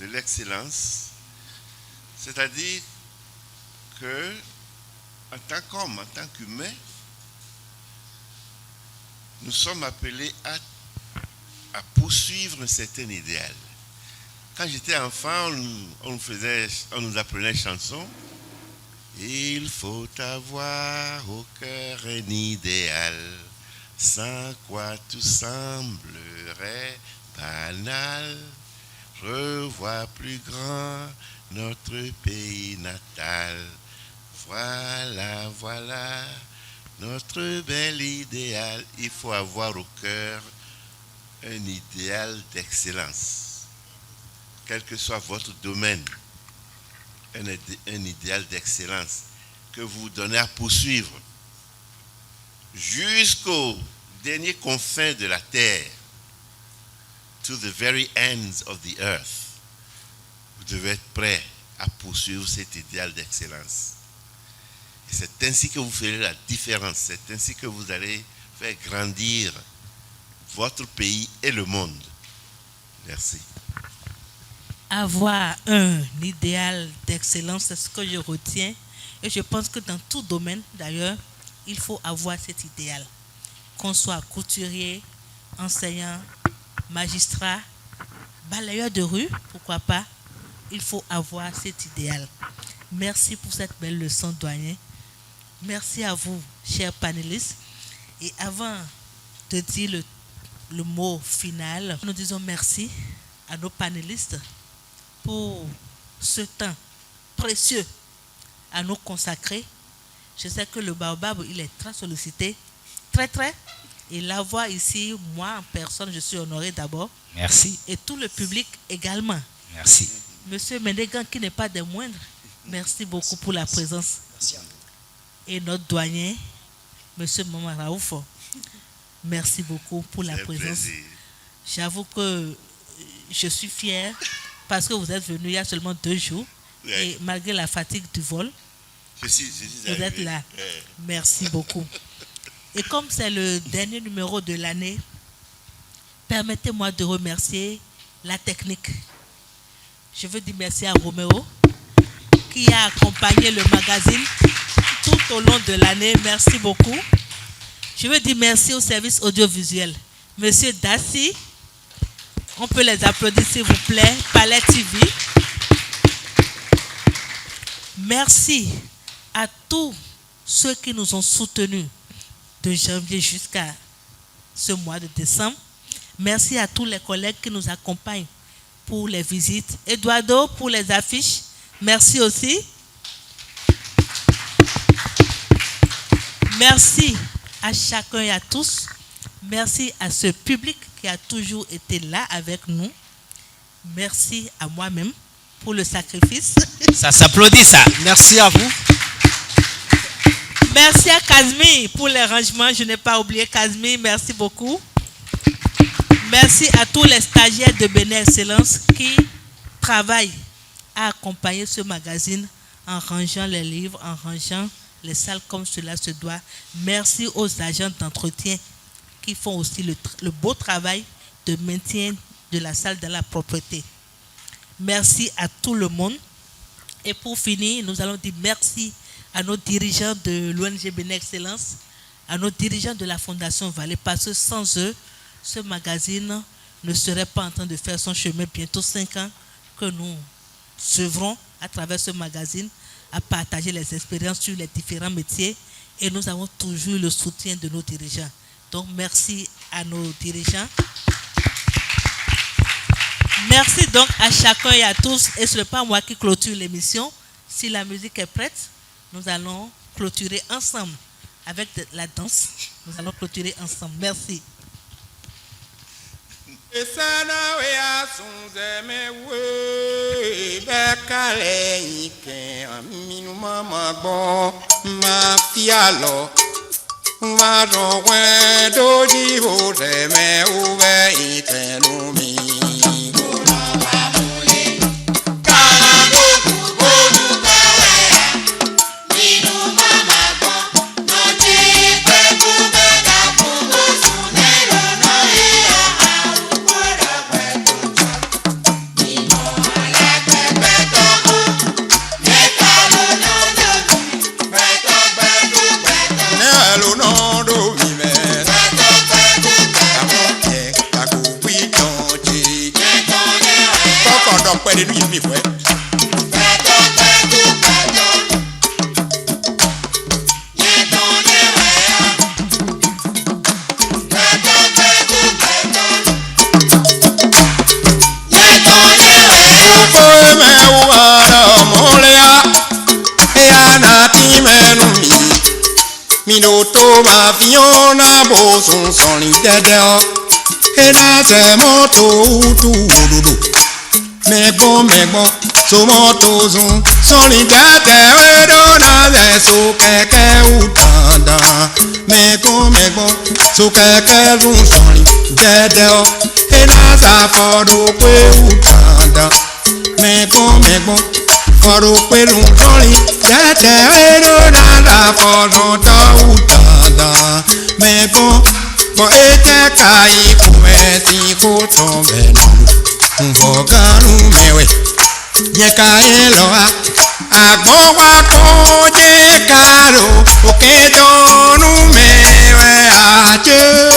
de l'excellence. C'est-à-dire que, en tant qu'homme, en tant qu'humain, nous sommes appelés à poursuivre un certain idéal. Quand j'étais enfant, on nous apprenait une chanson. Il faut avoir au cœur un idéal, sans quoi tout semblerait banal. Revois plus grand notre pays natal. Voilà, voilà notre bel idéal. Il faut avoir au cœur un idéal d'excellence. Quel que soit votre domaine, un idéal d'excellence que vous vous donnez à poursuivre jusqu'aux derniers confins de la terre, to the very ends of the earth. Vous devez être prêt à poursuivre cet idéal d'excellence. Et c'est ainsi que vous ferez la différence. C'est ainsi que vous allez faire grandir votre pays et le monde. Merci. Avoir un idéal d'excellence, c'est ce que je retiens. Et je pense que dans tout domaine, d'ailleurs, il faut avoir cet idéal. Qu'on soit couturier, enseignant, magistrat, balayeur de rue, pourquoi pas, il faut avoir cet idéal. Merci pour cette belle leçon, doyen. Merci à vous, chers panélistes. Et avant de dire le mot final, nous disons merci à nos panélistes pour ce temps précieux à nous consacrer. Je sais que le baobab, il est très sollicité, très. Et l'avoir ici, moi en personne, je suis honoré d'abord. Merci. Et tout le public également. Merci. Monsieur Mendegan, qui n'est pas des moindres, merci beaucoup pour la présence. Merci à vous. Et notre doyen, Monsieur Maman Raouf, merci beaucoup pour la présence. J'avoue que je suis fier parce que vous êtes venu il y a seulement 2 jours. Ouais. Et malgré la fatigue du vol, vous êtes là. Ouais. Merci beaucoup. Et comme c'est le dernier numéro de l'année, permettez-moi de remercier la technique. Je veux dire merci à Roméo qui a accompagné le magazine tout au long de l'année. Merci beaucoup. Je veux dire merci au service audiovisuel. Monsieur Dassi, on peut les applaudir s'il vous plaît. Palais TV. Merci à tous ceux qui nous ont soutenus de janvier jusqu'à ce mois de décembre. Merci à tous les collègues qui nous accompagnent pour les visites. Eduardo pour les affiches. Merci aussi. Merci à chacun et à tous. Merci à ce public qui a toujours été là avec nous. Merci à moi-même pour le sacrifice. Ça s'applaudit, ça. Merci à vous. Merci à Kazmi pour les rangements. Je n'ai pas oublié Kazmi. Merci beaucoup. Merci à tous les stagiaires de Bénin Excellence qui travaillent à accompagner ce magazine en rangeant les livres, en rangeant les salles comme cela se doit. Merci aux agents d'entretien qui font aussi le beau travail de maintien de la salle dans la propreté. Merci à tout le monde. Et pour finir, nous allons dire merci à nos dirigeants de l'ONG Bénin Excellence, à nos dirigeants de la Fondation Vallée, parce que sans eux, ce magazine ne serait pas en train de faire son chemin. Bientôt 5 ans que nous œuvrons à travers ce magazine à partager les expériences sur les différents métiers et nous avons toujours le soutien de nos dirigeants. Donc merci à nos dirigeants. Merci donc à chacun et à tous. Et ce n'est pas moi qui clôture l'émission. Si la musique est prête, nous allons clôturer ensemble avec la danse. Nous allons clôturer ensemble. Merci. Minuto ma fiona bo son soni dedeo e na se moto utu ududu mego so moto zun soni dedeo e do na se so keke utanda mego so keke zun soni dedeo e na sa fodo kwe utanda mego foro kwe zun soni dedeo e do na la fodo utanda mego bo ete kai kumesi kutombe mvoganu mewe nyeka eloa agbo wa koje karo okedonu mewe ache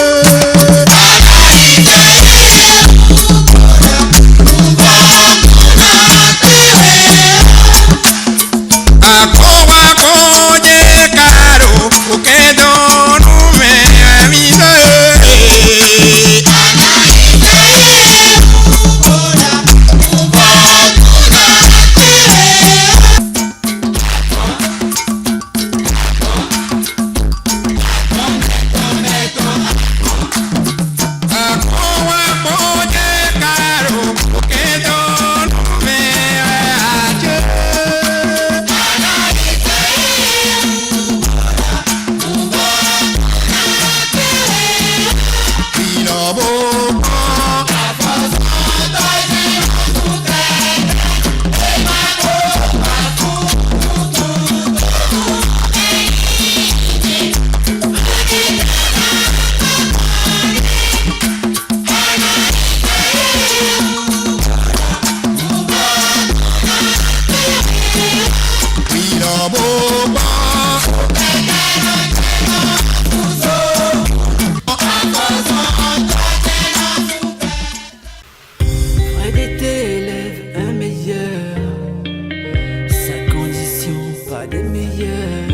Sa condition, pas des meilleures.